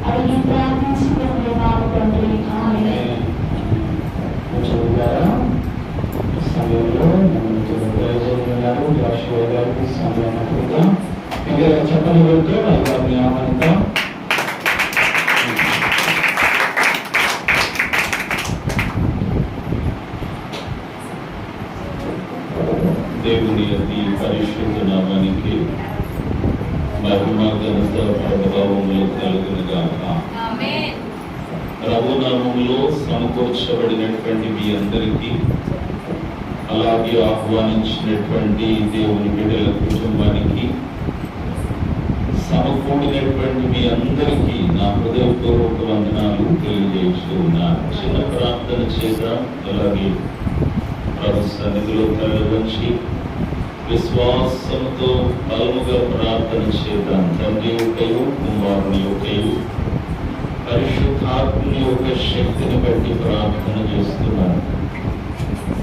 అడిగి ప్రార్థించుకున్నాము తండ్రి. ఆమేన్. సమయంలో గారికి సమయంగా ఇంకా చెప్పని వెళ్తూ వారిని ఆహ్వానిద్దాం. దేవుని అతి పరిశుద్ధ నామానికి మహిమ ఘనత ప్రభావములు కలుగునుగాక. ప్రభు నామములో సమకూర్చబడినటువంటి మీ అందరికీ, అలాగే ఆహ్వానించినటువంటి దేవుని బిడ్డల కుటుంబానికి, సమకూడినటువంటి మీ అందరికీ నా హృదయపూర్వక వందనాలు తెలియజేస్తూ ఉన్నాను. చిన్న ప్రార్థన చేద్దాం. అలాగే ప్రభు సన్నిధిలో తలవంచి విశ్వాసంతో బలముగా ప్రార్థన చేద్దాం. తండ్రి యొక్కయు కుమారుని యొక్కయు పరిశుద్ధాత్మ యొక్క శక్తిని బట్టి ప్రార్థన చేస్తున్నాను.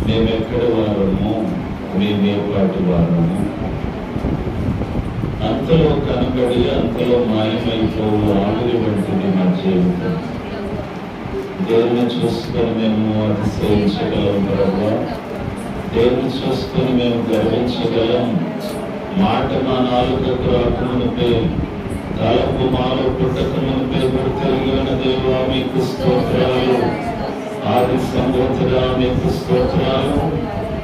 మేమెక్కడ వారము, మేమే పాటి వారము, అంతలో కనబడి అంతలో మాయమైపోవు ఆవిరి వంటిది మా జీవితం. దేవుని చూసుకొని మేము అతిశయించగలం ప్రభా. దేవుని చూసుకొని మేము గర్వించగలం. మాట మా నాలుకకు రాకమునిపై, తలపు మాలో పుట్టకమునిపై గుర్తెరిగి ఉన్న దేవా మీకు స్తోత్రాలు. ఆది సంగతుడా మీకు స్తోత్రాలు.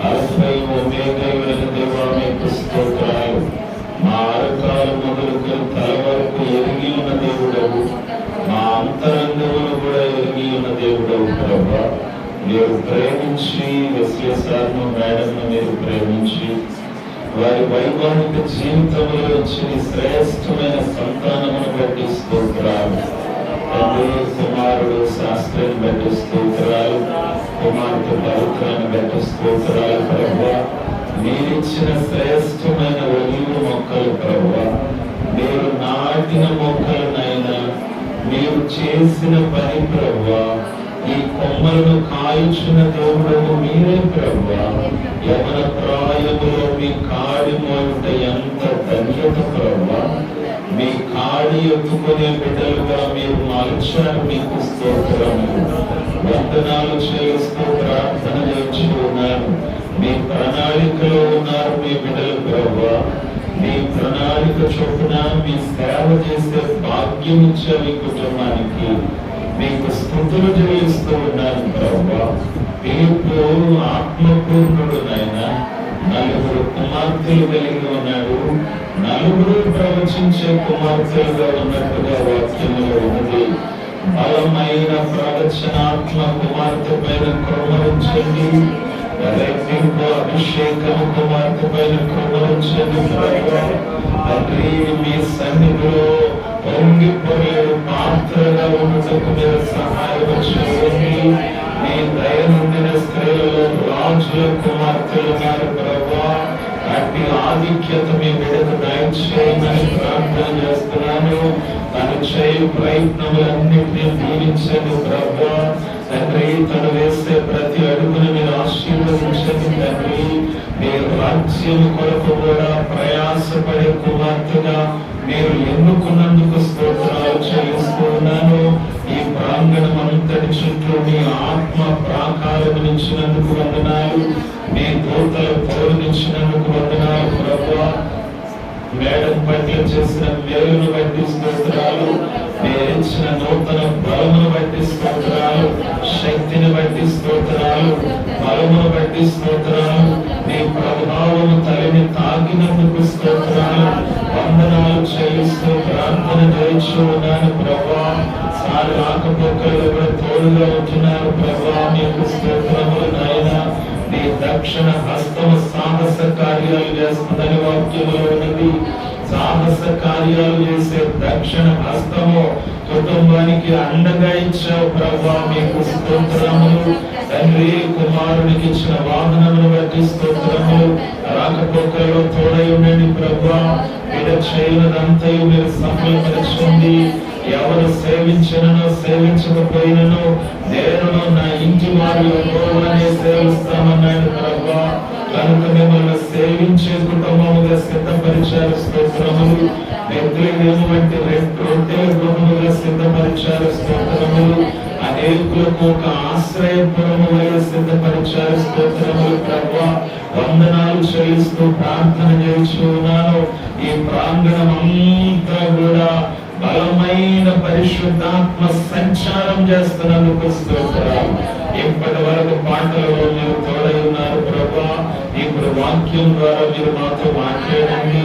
అల్ఫా ఒమేగా అయిన దేవా మీకు స్తోత్రాలు. మా అరకాలు మొదలుకొని తల వరకు ఎరిగి ఉన్న దేవుడవు, మా అంతరంగములు కూడా ఎరిగి ఉన్న దేవుడవు ప్రభా. మీరు ప్రేమించి వెస్లేసార్ను మేడంను మీరు ప్రేమించి వారి వైవాహిక జీవితంలో వచ్చిన శ్రేష్టమైన సంతానమును బట్టి స్తోత్రాలు. తండ్రి కుమారుడు శాస్త్రాన్ని బట్టి స్తోత్రాలు. కుమార్తె పవిత్రాన్ని బట్టి స్తోత్రాలు ప్రభా. మీరిచ్చిన శ్రేష్టమైన ఒలివ మొక్కలు ప్రభా, మీరు నాటిన మొక్కలనైనా మీరు చేసిన పని ప్రభా. ఈ కొమ్మలను కాల్చిన దేవుడు మీరే ప్రభా. యవన ప్రాయములో మీ కాడి మోయుట ఎంత ధన్యత ప్రభా. మీ కాడి ఎత్తుకునే బిడ్డలుగా మీరు మార్చారు. మీకు స్తోత్రము వందనాలు చేస్తూ ప్రార్థన చేసి ఉన్నారు. మీ ప్రణాళికలో ఉన్నారు మీ బిడ్డలు ప్రభా. మీ ప్రణాళిక చొప్పున మీ సేవ చేసే భాగ్యం ఇచ్చే మీ కుటుంబానికి మీకు స్తుతులు చెల్లిస్తూ ఉన్నాను ప్రభా. పిలుపు ఆత్మపూర్ణుడు నాయన. నలుగురు కుమార్తెలు కలిగి ఉన్నాడు. నలుగురు ప్రవచించే కుమార్తెలుగా ఉన్నట్టుగా వాక్యంలో ఉన్నది. బలమైన ప్రవచనాత్మ కుమార్తె పైన కుమ్మరించండి. అభిషేకం కుమార్తె పైన కుమ్మరించండి ప్రభా. తండ్రి మీ సన్నిధిలో పొంగిపోయేడు పాత్రగా ఉన్నందుకు మీరు సహాయం చేయండి. మీ దైనందిన స్త్రీలలో రాజుల కుమార్తెలు ఉన్నారు ప్రభా. అట్టి ఆధిక్యత మీ బిడ్డకు దయచేయమని ప్రార్థన చేస్తున్నాను. తను చేయు ప్రయత్నములన్నింటినీ దీవించండి ప్రభా. తండ్రి తను వేసే ప్రతి అడుగును మీరు ఆశీర్వదించండి తండ్రి. మీ రాజ్యం కొరకు కూడా ప్రయాసపడే కుమార్తెగా మీరు ఎన్నుకున్నందుకు స్తోత్రాలు చెల్లిస్తున్నాను. ఈ ప్రాంగణం అంతటి చుట్టూ మీ ఆత్మ ప్రాకారమునిచ్చినందుకు వందనాలు. మీ దూతల పౌరునిచ్చినందుకు వందనాలు ప్రభా. మేడం పట్ల చేసిన మేలును బట్టి స్తోత్రాలు. మీరిచ్చిన నూతన బలమును బట్టి స్తోత్రాలు. శక్తిని బట్టి స్తోత్రాలు. బలమును బట్టి స్తోత్రాలు. మీ ప్రభావము తల్లిని తాకినందుకు స్తోత్రాలు. వందనాలు చెల్లిస్తూ ప్రార్థన చేస్తూ ఉన్నాను ప్రభా. సారి రాకపోకలు కూడా తోడుగా ఉంటున్నారు ప్రభా. మీకు స్తోత్రములు నాయన. మీ దక్షిణ హస్తము సాహస కార్యాలు చేస్తుందని వాక్యంలో ఉన్నది. సాహస కార్యాలు చేసే దక్షిణ హస్తము కుటుంబానికి అండగా ఇచ్చావు ప్రభా. మీకు స్తోత్రములు తండ్రి. కుమారునికి ఇచ్చిన వాహనమును బట్టి స్తోత్రములు. రాకపోకలలో తోడై ఉండండి ప్రభా. బిడ్డ చేయనంతయు మీరు సఫలపరచండి. ఎవరు సేవించినను సేవించకపోయినను నేను నా ఇంటి వారి సేవిస్తామన్నాడు ప్రభా. కనుక మిమ్మల్ని సేవించే కుటుంబముగా సిద్ధపరిచారు. స్తోత్రములు. బెత్లెహేము వంటి రొట్టెల గృహముగా సిద్ధపరిచారు. స్తోత్రములు. అనేకులకు ఒక ఆశ్రయపురముగా సిద్ధపరిచారు. స్తోత్రములు. ప్రభువా వందనాలు చెల్లిస్తూ ప్రార్థన చేస్తూ ఉన్నాను. ఈ ప్రాంగణం అంతా కూడా బలమైన పరిశుద్ధాత్మ సంచారం చేస్తున్నందుకు స్తోత్రాలు. ఇప్పటి వరకు పాటలలో మీరు తోడై ఉన్నారు ప్రభువా. ఇప్పుడు వాక్యం ద్వారా మీరు మాతో మాట్లాడండి.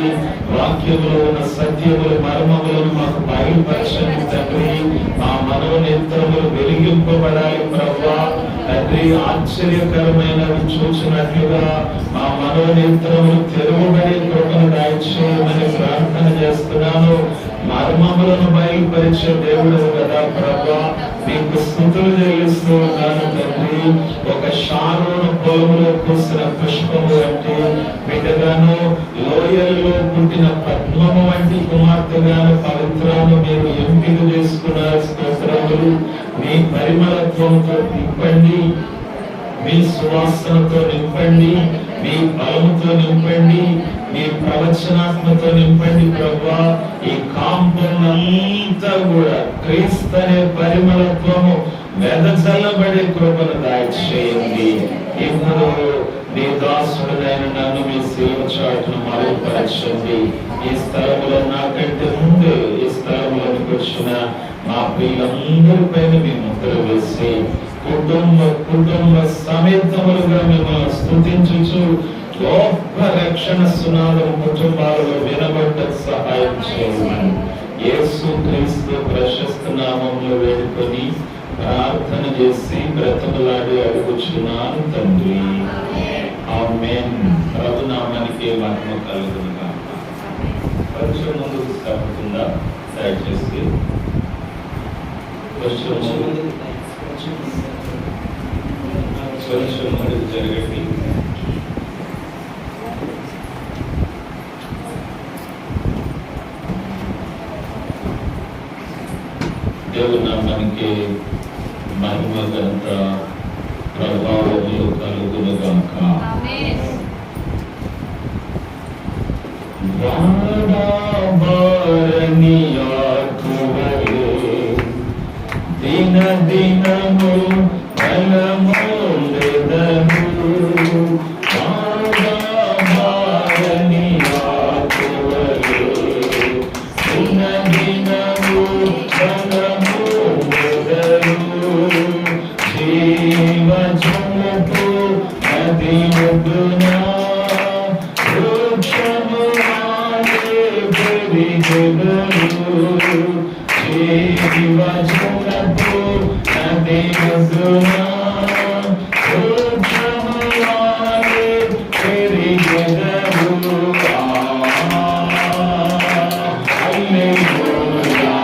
వాక్యంలో ఉన్న సత్యములు మర్మములను మాకు బయలుపరచండి తండ్రి. మా మనోనేత్రములు వెలిగింపబడాలి ప్రభువా. తండ్రి ఆశ్చర్యకరమైనవి చూసినట్లుగా మా మనోనేత్రములు తెరవబడే కృపను దయచేయమని ప్రార్థన చేస్తున్నాను. మర్మములను బయలుపరిచే దేవుడు కదా ప్రభువా. మీకు స్తుతులు చెల్లిస్తూ ఉన్నాను తండ్రి. ఒక షారోను పొలములో పూసిన పుష్పము వంటి బిడ్డగాను, లోయల్లో పుట్టిన పద్మము వంటి కుమార్తెగాను పవిత్రాను మీరు ఎంపిక చేసుకున్నారు. స్తోత్రములు. మీ పరిమళత్వంతో నింపండి, మీ సువాసనతో నింపండి, మీ బలముతో నింపండి, మీ ప్రవచనాత్మతో నింపండి ప్రభువా. ఈ కాంపౌండ్ అంతా కూడా క్రీస్తు అనే పరిమళత్వము వెదజల్లబడే కృపను దయచేయండి. ఇప్పుడు నీ దాసుడైన నన్ను మీ సేవ చాటును మరుగుపరచండి. ఈ స్థలములో నాకంటే ముందు ఈ స్థలంలోకి వచ్చిన మా ప్రియులందరి పైన మీ ముద్ర వేసి కుటుంబ సమేతములుగా మిమ్మల్ని స్తుతించుచు గొప్ప రక్షణ సునాదం కుటుంబాలలో వినబడ్డ సహాయం చేయమని యేసు క్రీస్తు ప్రశస్త నామంలో వేడుకొని ప్రార్థన చేసి బ్రతములాడి అడుగుచున్నాను తండ్రి. ఆమేన్. ప్రభు నామానికి మహిమ కలుగును గాక. కొంచెం ముందుకు సాగుతుందా దయచేసి కొంచెం ముందుకు జరగండి. దేవుని నామానికి మహిమ ఘనత ప్రభావములు కలుగును గాక. వాడబారని ఆకువలే దిన దినము బలముందెదను. వాడబారని ఆకువలే దిన దినము బలముందెదను. జీవజలపు నది ఒడ్డున వృక్షము వాలే పెరిగెదను. జీవజలపు నది ఒడ్డున వృక్షము వాలే పెరిగెదను. హల్లెలూయా,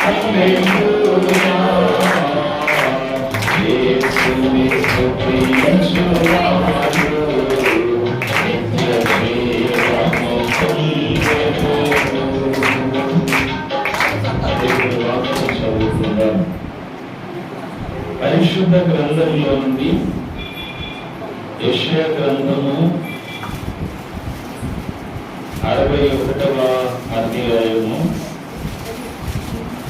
హల్లెలూయా. యేసుని స్తుతించువాడు నిత్య జీవము పొందెను. దేవుని వాక్యం చదువుకుందాం. పరిశుద్ధ గ్రంథంలో నుండి యెషయా గ్రంథము 61వ అధ్యాయము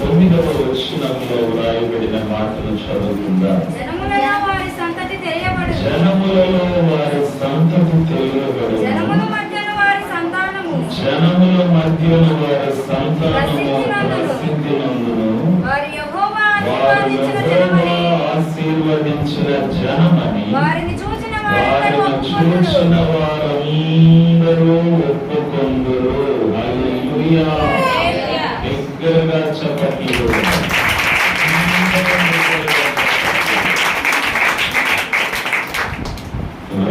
9వ వచనంలో వ్రాయబడిన మాటలు చదువుకుందాం. జనములలో వారి సంతతి తెలియబడును. జనములలో వారి సంతతి తెలియబడును. జనముల మధ్యన వారి సంతానము. జనముల మధ్యన వారి సంతానము ప్రసిద్ధి నందును. వారు యెహోవా వారు యెహోవా ఆశీర్వదించిన జనమని వారిని చూచిన చూసిన వారందరూ ఒప్పుకొందురు. హల్లెలూయా. దగ్గరగా చెప్పట్లు.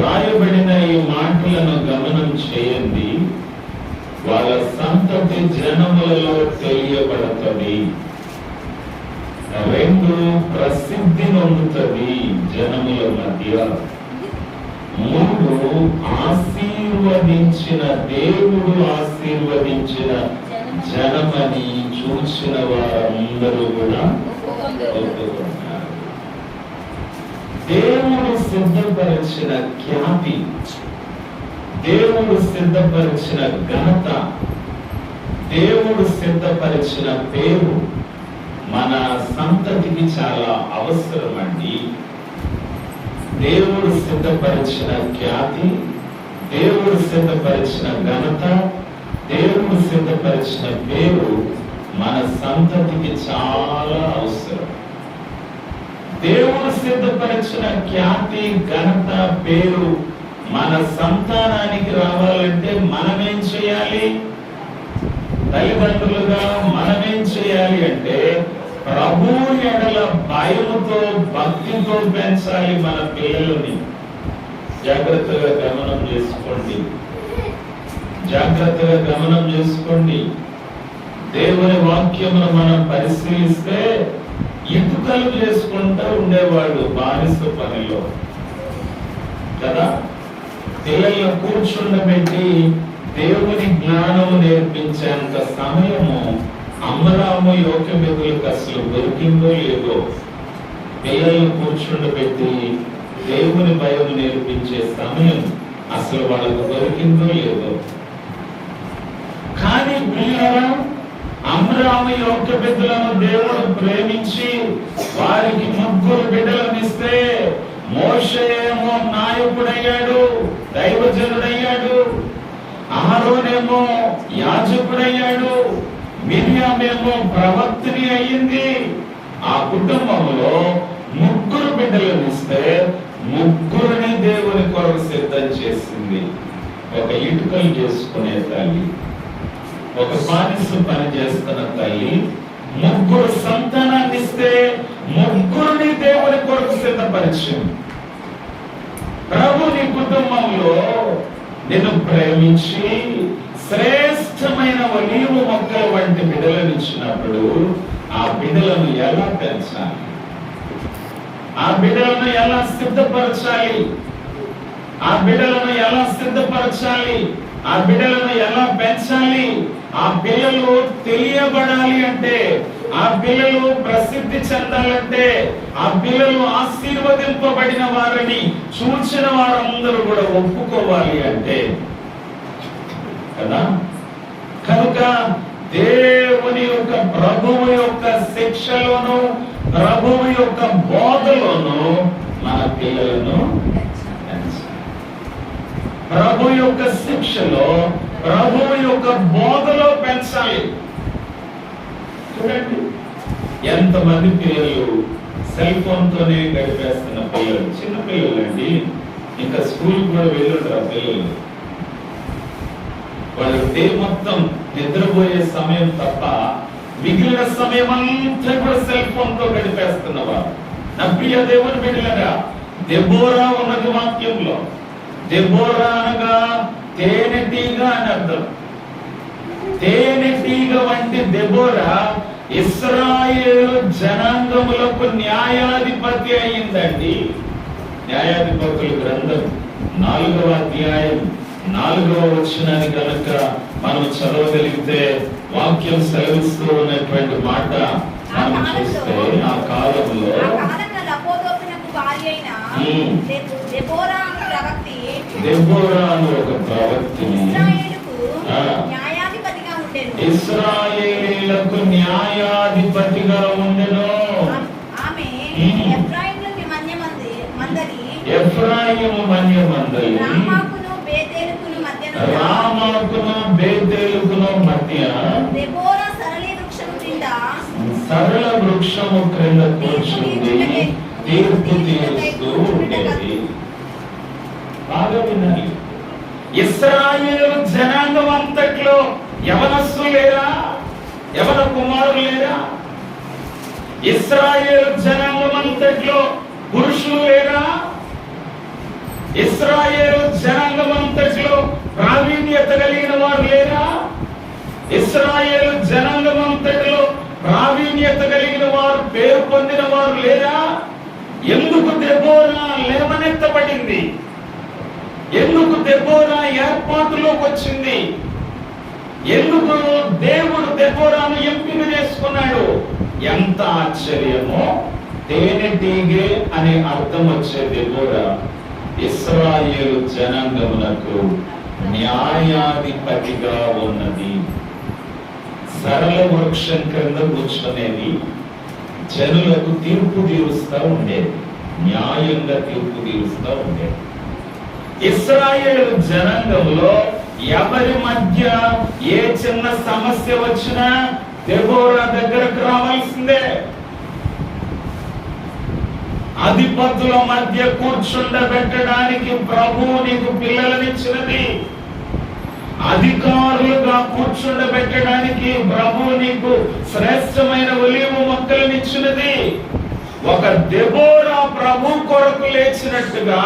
రాయబడిన ఈ మాటలను గమనం చేయండి. వాళ్ళ సంతతి జనములలో తెలియబడుతుంది. 2 ప్రసిద్ధి నొందుతుంది జనముల మధ్య. 3 ఆశీర్వదించిన దేవుడు ఆశీర్వదించిన జనమని చూసిన వారందరూ కూడా ఒప్పుకున్నారు. దేవుడు సిద్ధపరిచిన ఖ్యాతి, దేవుడు సిద్ధపరిచిన ఘనత, దేవుడు సిద్ధపరిచిన పేరు మన సంతతికి చాలా అవసరమండి. దేవుడు సిద్ధపరిచిన ఖ్యాతి, దేవుడు సిద్ధపరిచిన ఘనత, దేవుడు సిద్ధపరిచిన పేరు మన సంతతికి చాలా అవసరం. దేవుడు సిద్ధపరిచిన ఖ్యాతి, ఘనత, పేరు మన సంతానానికి రావాలంటే మనమేం చేయాలి? తల్లిదండ్రులుగా మనమేం చేయాలి అంటే ప్రభువు ఎడల భయముతో, భక్తితో పెంచాలి మన పిల్లలని. జాగ్రత్తగా గమనం చేసుకోండి, జాగ్రత్తగా గమనం చేసుకోండి. దేవుని వాక్యమును మనం పరిశీలిస్తే ఇటుకలు చేసుకుంటూ ఉండేవాళ్ళు బానిస పనిలో కదా. పిల్లలను కూర్చుండబెట్టి దేవుని జ్ఞానము నేర్పించేంత సమయము అమరాము యోక్యమితులకు అసలు దొరికిందో లేదో. పిల్లలను కూర్చుండబెట్టి దేవుని భయం నేర్పించే సమయం అసలు వాళ్ళకు దొరికిందో లేదో. కానీ పిల్లలు అమరాము యోక్యమితులను దేవుడు ప్రేమించి వారికి 3 బిడ్డలను ఇస్తే మోషే ఏమో నాయకుడయ్యాడు, దైవజనుడయ్యాడు. అహరోనేమో యాజకుడయ్యాడు, మిర్యామేమో ప్రవక్తిని అయ్యింది. ఆ కుటుంబంలో 3 బిడ్డలను ఇస్తే 3 దేవుని కొరకు సిద్ధం చేసింది. ఒక ఇటుకలు చేసుకునే తల్లి, ఒక బానిస పని చేస్తున్న తల్లి 3 సంతానాన్ని ఇస్తే 3 దేవుని కొరకు సిద్ధపరిచింది. ప్రభు నీ కుటుంబంలో నిన్ను ప్రేమించి శ్రేష్టమైన ఒలీవ మొక్కల వంటి బిడ్డలను ఇచ్చినప్పుడు ఆ బిడ్డలను ఎలా పెంచాలి? ఆ బిడ్డలను ఎలా సిద్ధపరచాలి? ఆ బిడ్డలను ఎలా సిద్ధపరచాలి? ఆ బిడ్డలను ఎలా పెంచాలి? ఆ పిల్లలు తెలియబడాలి అంటే, ఆ పిల్లలు ప్రసిద్ధి చెందాలంటే, ఆ పిల్లలు ఆశీర్వదింపబడిన వారిని చూచిన వారందరూ కూడా ఒప్పుకోవాలి అంటే కదా. కనుక దేవుని యొక్క ప్రభువు యొక్క శిక్షలోను, ప్రభువు యొక్క బోధలోను మన పిల్లలను ప్రభు యొక్క శిక్షలో, ప్రభువు యొక్క బోధలో పెంచాలి. చూడండి ఎంతమంది పిల్లలు సెల్ ఫోన్ తోనే గడిపేస్తున్న పిల్లలు, చిన్న పిల్లలు అండి, ఇంకా స్కూల్ కూడా వెళ్ళుంటారు పిల్లలు. వాళ్ళు డే మొత్తం నిద్రపోయే సమయం తప్ప మిగిలిన సమయం అంతా కూడా సెల్ ఫోన్ తో గడిపేస్తున్నవారు. నా ప్రియ దేవుని బిడ్డలారా, దెబోరా ఉన్నది వాక్యంలో. దెబోరా అనగా తేనెటీగ అని అర్థం. తేనెటీగ వంటి దెబోరా ఇశ్రాయేలు జనాంగములకు న్యాయాధిపతి అయిందండి. న్యాయాధిపతుల గ్రంథం 4వ అధ్యాయం 4వ వచనాన్ని కనుక మనం చదవగలిగితే వాక్యం సెలవిస్తూ ఉన్నటువంటి మాట మనం చూస్తే, ఆ కాలంలో దెబోరా అను ఒక ప్రవక్తిని ఇశ్రాయేలీయులకు న్యాయాధిపతిగా ఉండెను. ఎఫ్రాయిము మన్యమందలి రామాకును బేతేలుకును మధ్య సరళ వృక్షము క్రింద కూర్చుంది తీర్పు తీరుస్తూ ఉండేది. బాగా వినాలి. ఇశ్రాయేలు జనాంగం అంతట్లో యవనస్సులు లేరా? యవన కుమారులు లేరా? ఇశ్రాయేలు జనాంగం అంతట్లో పురుషులు లేరా? ఇశ్రాయేలు జనాంగం అంతట్లో ప్రావీణ్యత కలిగిన వారు లేరా? ఇశ్రాయేలు జనాంగం అంతట్లో ప్రావీణ్యత కలిగిన వారు, పేరు పొందిన వారు లేరా? ఎందుకు దెబోరా లేవనెత్తబడింది? ఎందుకు దెబోరా ఏర్పాటులోకి వచ్చింది? ఎందుకు దేవుడు దెబోరాను ఎంపిక చేసుకున్నాడు? ఎంత ఆశ్చర్యమో! తేనెటీగే అనే అర్థం వచ్చే దెబోరా ఇశ్రాయేలు జనాంగమునకు న్యాయాధిపతిగా ఉన్నది. సరళ వృక్షం క్రింద కూర్చునేది, జనులకు తీర్పు తీరుస్తూ ఉండేది, న్యాయంగా తీర్పు తీరుస్తూ ఉండేది. ఇశ్రాయేలు జనాంగంలో ఎవరి మధ్య ఏ చిన్న సమస్య వచ్చినా దెబోరా దగ్గరకు రావాల్సిందే. అధిపతుల మధ్య కూర్చుండబెట్టడానికి ప్రభువు నీకు పిల్లలనిచ్చినది. అధికారులుగా కూర్చుండబెట్టడానికి ప్రభువు నీకు శ్రేష్టమైన ఒలీవ మొక్కలనిచ్చినది. ఒక దెబోరా ప్రభు కొరకు లేచినట్టుగా,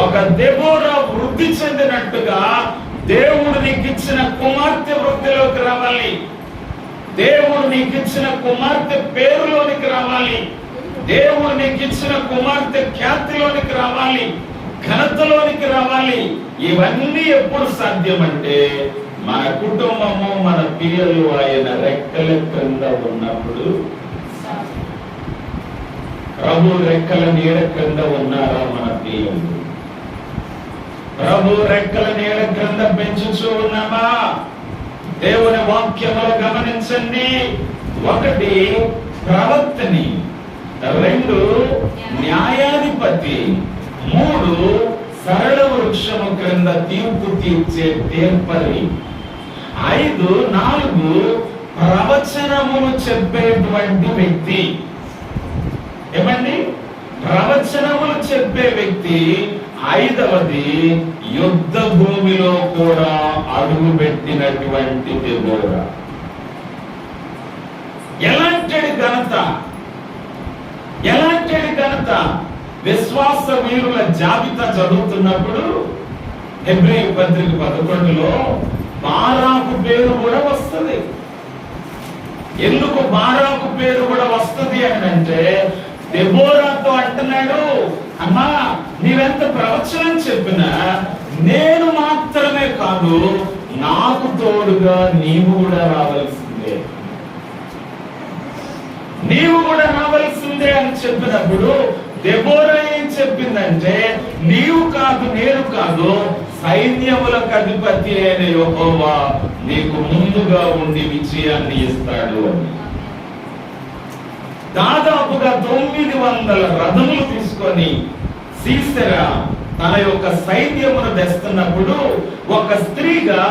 ఒక దెబోరా వృద్ధి చెందినట్టుగా దేవుడు నీకు ఇచ్చిన కుమార్తె వృద్ధిలోకి రావాలి. దేవుడు నీకు ఇచ్చిన కుమార్తె పేరులోనికి రావాలి. దేవుడు నీకు ఇచ్చిన కుమార్తె ఖ్యాతిలోనికి రావాలి, ఘనతలోనికి రావాలి. ఇవన్నీ ఎప్పుడు సాధ్యమంటే మన కుటుంబము, మన పిల్లలు ఆయన రెక్కల క్రింద ఉన్నప్పుడు. ప్రభు రెక్కల నీడ క్రింద ఉన్నారా మన పిల్లలు? ప్రభు రెక్కల నీడ క్రింద పెంచుతూ ఉన్నామా? దేవుని వాక్యములు గమనించండి. 1 ప్రవక్తని, 2 న్యాయాధిపతి, 3 సరళ వృక్షము క్రింద తీర్పు తీర్చే తీర్పరి, 4 ప్రవచనములు చెప్పేటువంటి వ్యక్తి. ఏమండి? ప్రవచనములు చెప్పే వ్యక్తి. 5వది యుద్ధ భూమిలో కూడా అడుగు పెట్టినటువంటి దెబోరా. ఎలాంటి ఘనత, ఎలాంటి ఘనత! విశ్వాస వీరుల జాబితా చదువుతున్నప్పుడు హెబ్రీ పత్రిక 11లో బారాకు పేరు కూడా వస్తుంది. ఎందుకు బారాకు పేరు కూడా వస్తుంది అని అంటే, దెబోరాతో అంటున్నాడు, అమ్మా నీవెంత ప్రవచనం చెప్పినా నేను మాత్రమే కాదు, నాకు తోడుగా నీవు కూడా రావాల్సిందే, నీవు కూడా రావాల్సిందే అని చెప్పినప్పుడు దెబోరా ఏం చెప్పిందంటే, నీవు కాదు, నేను కాదు, సైన్యములకు అధిపతి అయిన యెహోవా నీకు ముందుగా ఉండి విజయాన్ని ఇస్తాడు అని. దాదాపుగా 900 రథములు తీసుకొని సీసెరా తన యొక్క సైన్యమును తెస్తున్నప్పుడు ఒక స్త్రీగా,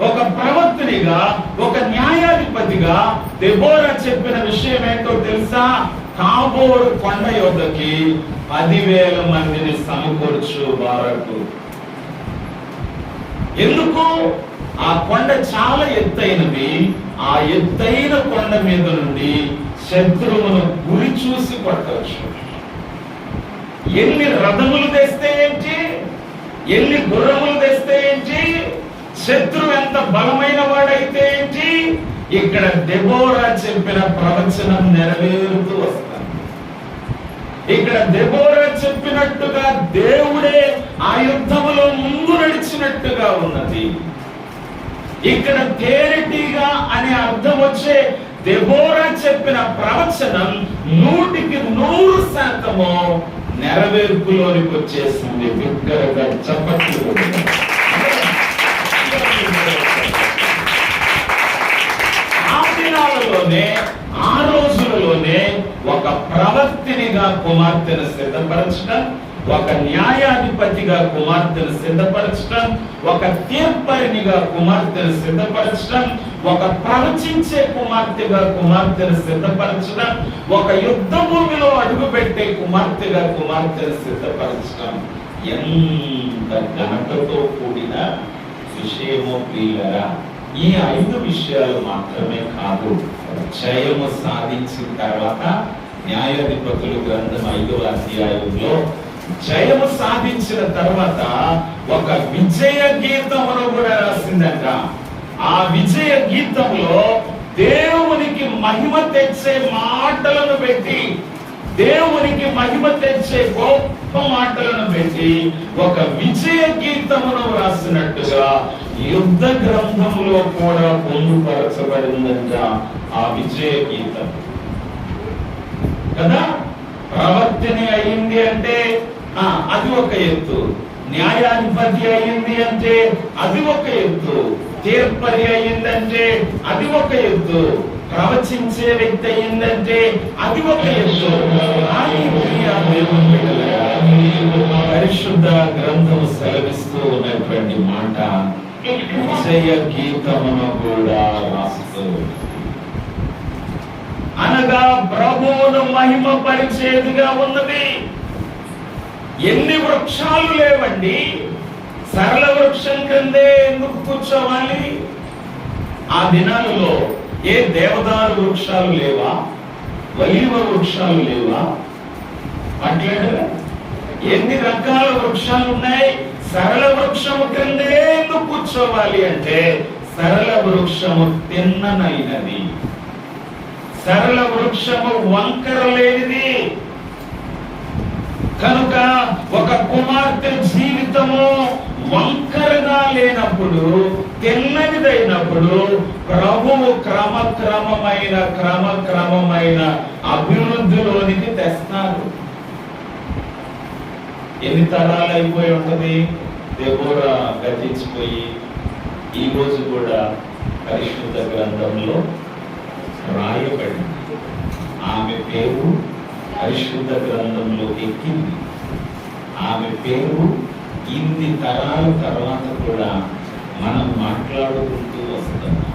ఒక ప్రవక్తనిగా, ఒక న్యాయాధిపతిగా దెబోరా చెప్పిన విషయం ఏంటో తెలుసా? తాబోరు కొండ యొద్దకి 10,000 మందిని సమకూర్చు బారాకు. ఎందుకు? ఆ కొండ చాలా ఎత్తైనది. ఆ ఎత్తైన కొండ మీద నుండి శత్రువును గురి చూసి కొట్టవచ్చు. ఎన్ని రథములు తెస్తే ఏంటి, ఎన్ని గుర్రములు తెస్తే ఏంటి, శత్రువు ఎంత బలమైన వాడైతే ఏంటి, ఇక్కడ దెబోరా చెప్పిన ప్రవచనం నెరవేరుతూ వస్తాడు. ఇక్కడ దెబోరా చెప్పినట్టుగా దేవుడే ఆ యుద్ధములో ముందు నడిచినట్టుగా ఉన్నది. ఇక్కడ తేనెటీగా అనే అర్థం వచ్చే దెబోరా చెప్పిన ప్రవచనం 100% నెరవేర్పులోనికి వచ్చేసింది. బిగ్గరగా చప్పట్లు. ఆ దినాలలోనే, ఆ రోజులలోనే ఒక ప్రవక్తినిగా కుమార్తెను సిద్ధపరచడం, ఒక న్యాయాధిపతిగా కుమార్తెను సిద్ధపరచడం, ఒక తీర్పరినిగా కుమార్తెను సిద్ధపరచడం, ఒక ప్రవచించే కుమార్తెగా కుమార్తెను సిద్ధపరచడం, ఒక యుద్ధ భూమిలో అడుగుపెట్టే కుమార్తెగా కుమార్తెను సిద్ధపరచడం ఎంత ఘనతతో కూడిన విషయమో ప్రియులారా. ఈ 5 విషయాలు మాత్రమే కాదు, జయము సాధించిన తర్వాత న్యాయాధిపతుల గ్రంథం 5వ అధ్యాయంలో జయము సాధించిన తర్వాత ఒక విజయ గీతమును కూడా రాసిందంట. ఆ విజయ గీతంలో దేవునికి మహిమ తెచ్చే మాటలను పెట్టి, దేవునికి మహిమ తెచ్చే గొప్ప మాటలను పెట్టి ఒక విజయ గీతమును రాసినట్టుగా యుద్ధ గ్రంథములో కూడా పొందుపరచబడిందంట ఆ విజయ గీతం కదా. ప్రవర్తన అయింది అంటే అది ఒక ఎత్తు. న్యాయాధిపతి అయింది అంటే అది ఒక ఎత్తు. తీర్పరి అయిందంటే అది ఒక ఎత్తు. ప్రవచించే వ్యక్తి అయిందంటే అది ఒక ఎత్తు. పరిశుద్ధ గ్రంథము సెలవిస్తూ ఉన్నటువంటి మాట విజయ గీతమును కూడా రాస్తూ, అనగా ప్రభువును మహిమ పరిచేదిగా ఉన్నది. ఎన్ని వృక్షాలు లేవండి, సరళ వృక్షం కిందే ఎందుకు కూర్చోవాలి? ఆ దినాలలో ఏ దేవదారు వృక్షాలు లేవా? ఒలీవ వృక్షాలు లేవా? మాట్లాడరా? ఎన్ని రకాల వృక్షాలు ఉన్నాయి. సరళ వృక్షము కిందే ఎందుకు కూర్చోవాలి అంటే సరళ వృక్షము తిన్ననైనది, సరళ వృక్షము వంకర లేనిది. కనుక ఒక కుమార్తె జీవితము వంకరగా లేనప్పుడు, తిన్ననిదైనప్పుడు ప్రభువు క్రమక్రమమైన అభివృద్ధిలోనికి తెస్తారు. ఎన్ని తరాలు అయిపోయి ఉంటది. దెబోరా గతించిపోయి ఈ రోజు కూడా పరిశుద్ధ గ్రంథంలో రాయబడింది. ఆమె పేరు పరిశుద్ధ గ్రంథంలో ఎక్కింది. ఆమె పేరు ఇన్ని తరాల తర్వాత కూడా మనం మాట్లాడుకుంటూ వస్తున్నాం.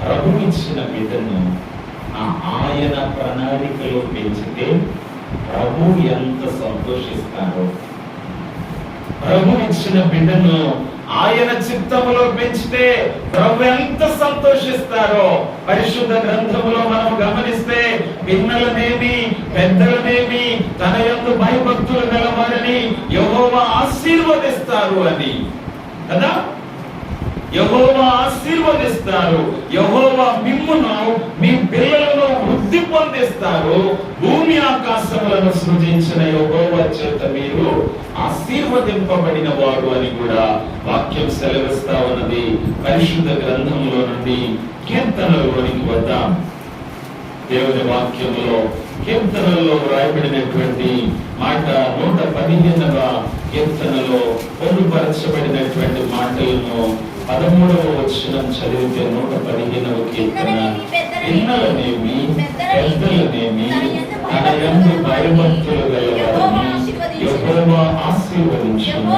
ప్రభు ఇచ్చిన బిడ్డను ఆయన ప్రణాళికలో పెంచితే ప్రభు ఎంత సంతోషిస్తారో, ప్రభు ఇచ్చిన బిడ్డను ఆయన చిత్తములో పెంచితే ప్రభు ఎంత సంతోషిస్తారో పరిశుద్ధ గ్రంథములో మనం గమనిస్తే, పిన్నలనేమి పెద్దలనేమి తన యందు భయభక్తులు గలవారని యెహోవా ఆశీర్వదిస్తారు అని కదా. యెహోవా ఆశీర్వదిస్తారు. యెహోవా మిమ్మును మీ పిల్లలను వృద్ధి పొందిస్తారు. భూమి ఆకాశములను సృజించిన యెహోవా చేత మీరు ఆశీర్వదింపబడిన వారు అని కూడా వాక్యం సెలవిస్తా ఉన్నది. పరిశుద్ధ గ్రంథంలో నుండి కీర్తనలోనికి వద్దాం. దేవుని వాక్యంలో కీర్తనలో వ్రాయబడినటువంటి మాట 115వ కీర్తనలో పొందుపరచబడినటువంటి మాటలను 13వ వచనం చదివితే 115వ కీర్తన, పిన్నలనేమి పెద్దలనేమి తన యందు భయభక్తులు గలవారిని యెహోవా ఆశీర్వదించును.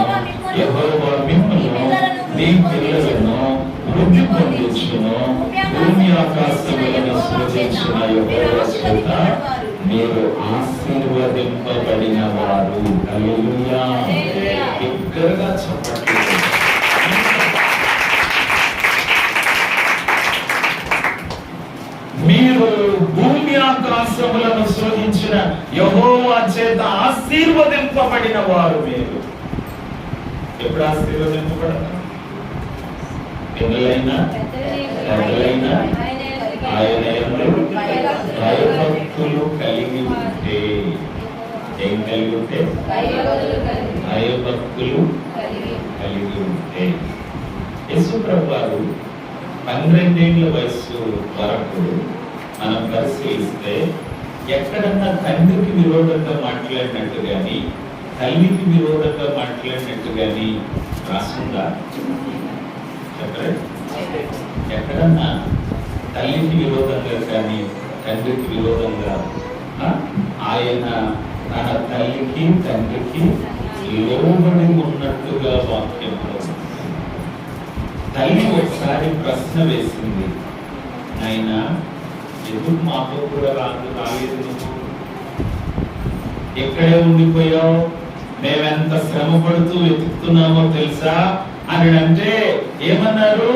యెహోవా మిమ్మును మీ పిల్లలను వృద్ధి పొందించును. భూమి ఆకాశములను సృజించిన యెహోవా చేత మీరు ఆశీర్వదింపబడిన వారు. హల్లెలూయా. బిగ్గరగా చెప్పండి. మీరు భూమి ఆకాశములను సృజించిన యెహోవా చేత ఆశీర్వదింపబడిన వారు. మీరు ఎప్పుడు ఆశీర్వదింపబడతారు? పిల్లలైనా పెద్దలైనా ఆయన యందు భయభక్తులు కలిగి ఉంటే, ఏం కలిగి ఉంటే? భయభక్తులు కలిగి ఉంటే. యేసుప్రభు వారు 12 ఏళ్ల వయస్సు వరకు మనం పరిశీలిస్తే ఎక్కడన్నా తండ్రికి విరోధంగా మాట్లాడినట్టు గాని, తల్లికి విరోధంగా మాట్లాడినట్టు గాని రాస్తుందా? చెప్పండి. ఎక్కడన్నా తల్లికి విరోధంగా కానీ తండ్రికి విరోధంగా ఆయన తన తల్లికి తండ్రికి లోబడి ఉన్నట్టుగా వాక్యంలో. తల్లి ఒకసారి ప్రశ్న వేసింది, నాయనా ఎందుకు మాతో కూడా రాలేదు? నువ్వు ఎక్కడే ఉండిపోయావు? మేమెంత శ్రమ పడుతూ వెతుకుతున్నామో తెలుసా అని అంటే ఏమన్నారు?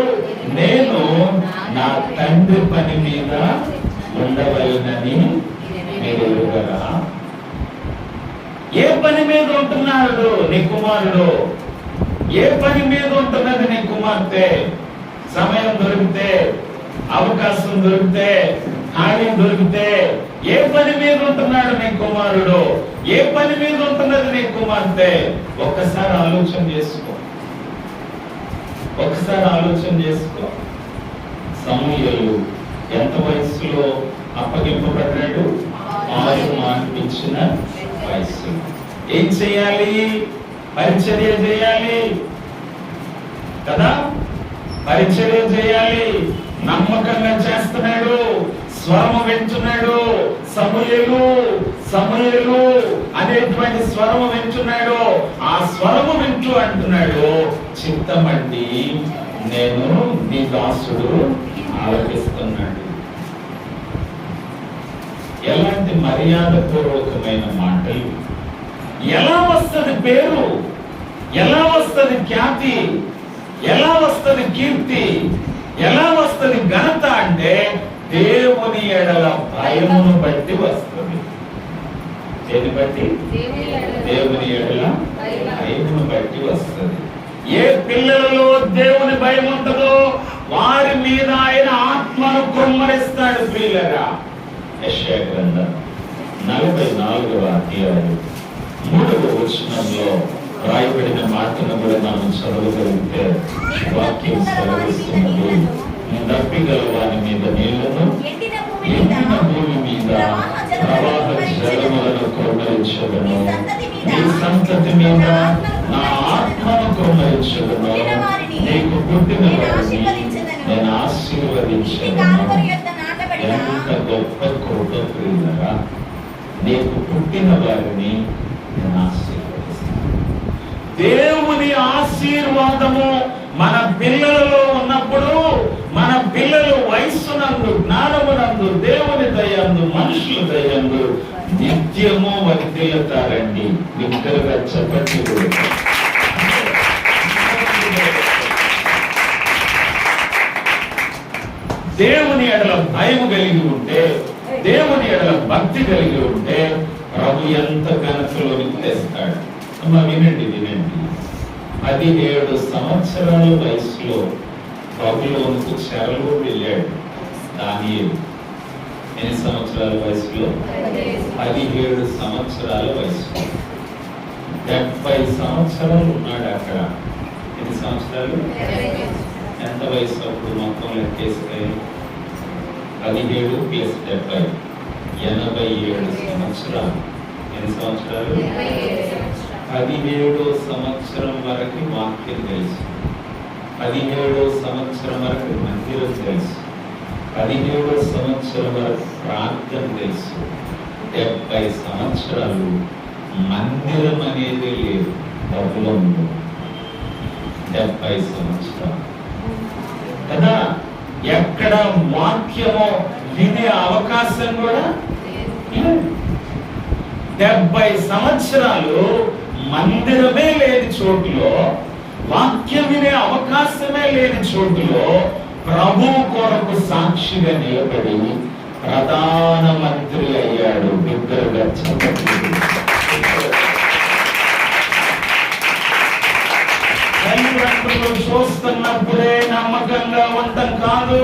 నేను నా తండ్రి పని మీద ఉండవలనని మీరు ఎరుగరా? ఏ పని మీద ఉంటున్నాడు నీ కుమారుడు? ఏ పని మీద ఉంటున్నది నీ కుమార్తె? సమయం దొరికితే, అవకాశం దొరికితే, ఖాళీ దొరికితే ఏ పని మీద ఉంటున్నాడు నీ కుమారుడు? ఏ పని మీద ఉంటున్నది నీ కుమార్తె? ఒక్కసారి ఆలోచన చేసుకో. ఒకసారి ఆలోచన చేసుకో. సమూయేలు ఎంత వయసులో అప్పగింపబడ్డాడు? ఆరు మాన్పించిన వయసు. ఏం చేయాలి? పరిచర్య చేయాలి కదా, పరిచర్య చేయాలి. నమ్మకంగా చేస్తున్నాడు, స్వరము వింటున్నాడు. సమూయేలు సమూయేలు అనేటువంటి స్వరము వింటున్నాడు. ఆ స్వరము వింటూ అంటున్నాడు, చిత్తమండి నేను నీ దాసుడు ఆలపిస్తున్నాడు. ఎలాంటి మర్యాద పూర్వకమైన మాటలు! ఎలా వస్తుంది పేరు, ఎలా వస్తుంది ఖ్యాతి, ఎలా వస్తుంది కీర్తి, ఎలా వస్తుంది ఘనత అంటే దేవుని ఎడల భయమును బట్టి వస్తుంది. దేని బట్టి? దేవుని ఎడల భయమును బట్టి వస్తుంది. ఏ పిల్లలలో దేవుని భయం ఉంటుందో వారి మీద ఆయన ఆత్మను కుమ్మరిస్తాడు. ప్రియులరా, యెషయా గ్రంథం 44వ అధ్యాయం 3వ వచనంలో రాయబడిన మాటను కూడా మనం చదవగలిగితే వాక్యం సెలవిస్తున్నది, దప్పిగల వారి మీద నీళ్లను, ఎండిన భూమి మీద ప్రవాహ జలములను కుమ్మరించగలను. నీ సంతతి మీద నా ఆత్మను కుమ్మరించగలను. నీకు పుట్టిన వారిని నేను ఆశీర్వదించగలను. ఎంత గొప్ప కృప ప్రియులరా! నీకు పుట్టిన వారిని నేను ఆశీర్వదిస్తాను. దేవుని ఆశీర్వాదము మన పిల్లలలో ఉన్నప్పుడు, మన పిల్లలు వయస్సునందు, జ్ఞానమునందు, దేవుని దయందు, మనుషుల దయందు నిత్యము వర్ధిల్లుతారండి. బిగ్గరగా చెప్పండి. దేవుని ఎడల భయం కలిగి ఉంటే, దేవుని ఎడల భక్తి కలిగి ఉంటే ప్రభు ఎంత ఘనతలోనికి తెస్తాడు. అమ్మ వినండి, వినండి. 17 సంవత్సరాల వయసులో బబులోనుకు చెరలో వెళ్ళాడు దానియేలు. ఎన్ని సంవత్సరాల వయసులో? 17 సంవత్సరాల వయసులో. 70 సంవత్సరాలు ఉన్నాడు అక్కడ. ఎన్ని సంవత్సరాలు? ఎంత వయసు అప్పుడు మొత్తం లెక్కేస్తే 17 + 70 87 సంవత్సరాలు. ఎన్ని సంవత్సరాలు? 17వ సంవత్సరం వరకు వాక్యం తెలుసు, 17వ సంవత్సరం వరకు మందిరం తెలుసు, 17వ సంవత్సరం వరకు ప్రార్థన తెలుసు. 70 సంవత్సరాలు మందిరం అనేది లేదు బబులోనులో. 70 సంవత్సరాలు కదా, ఎక్కడ వాక్యమో వినే అవకాశం కూడా లేదు. 70 సంవత్సరాలు మందిరమే లేని చోటులో, వాక్యం వినే అవకాశమే లేని చోటులో ప్రభు కొరకు సాక్షిగా నిలబడి ప్రధానమంత్రి అయ్యాడు. బిగ్గరగా చెప్పండి. తల్లిదండ్రులు చూస్తున్నప్పుడే నమ్మకంగా ఉండటం కాదు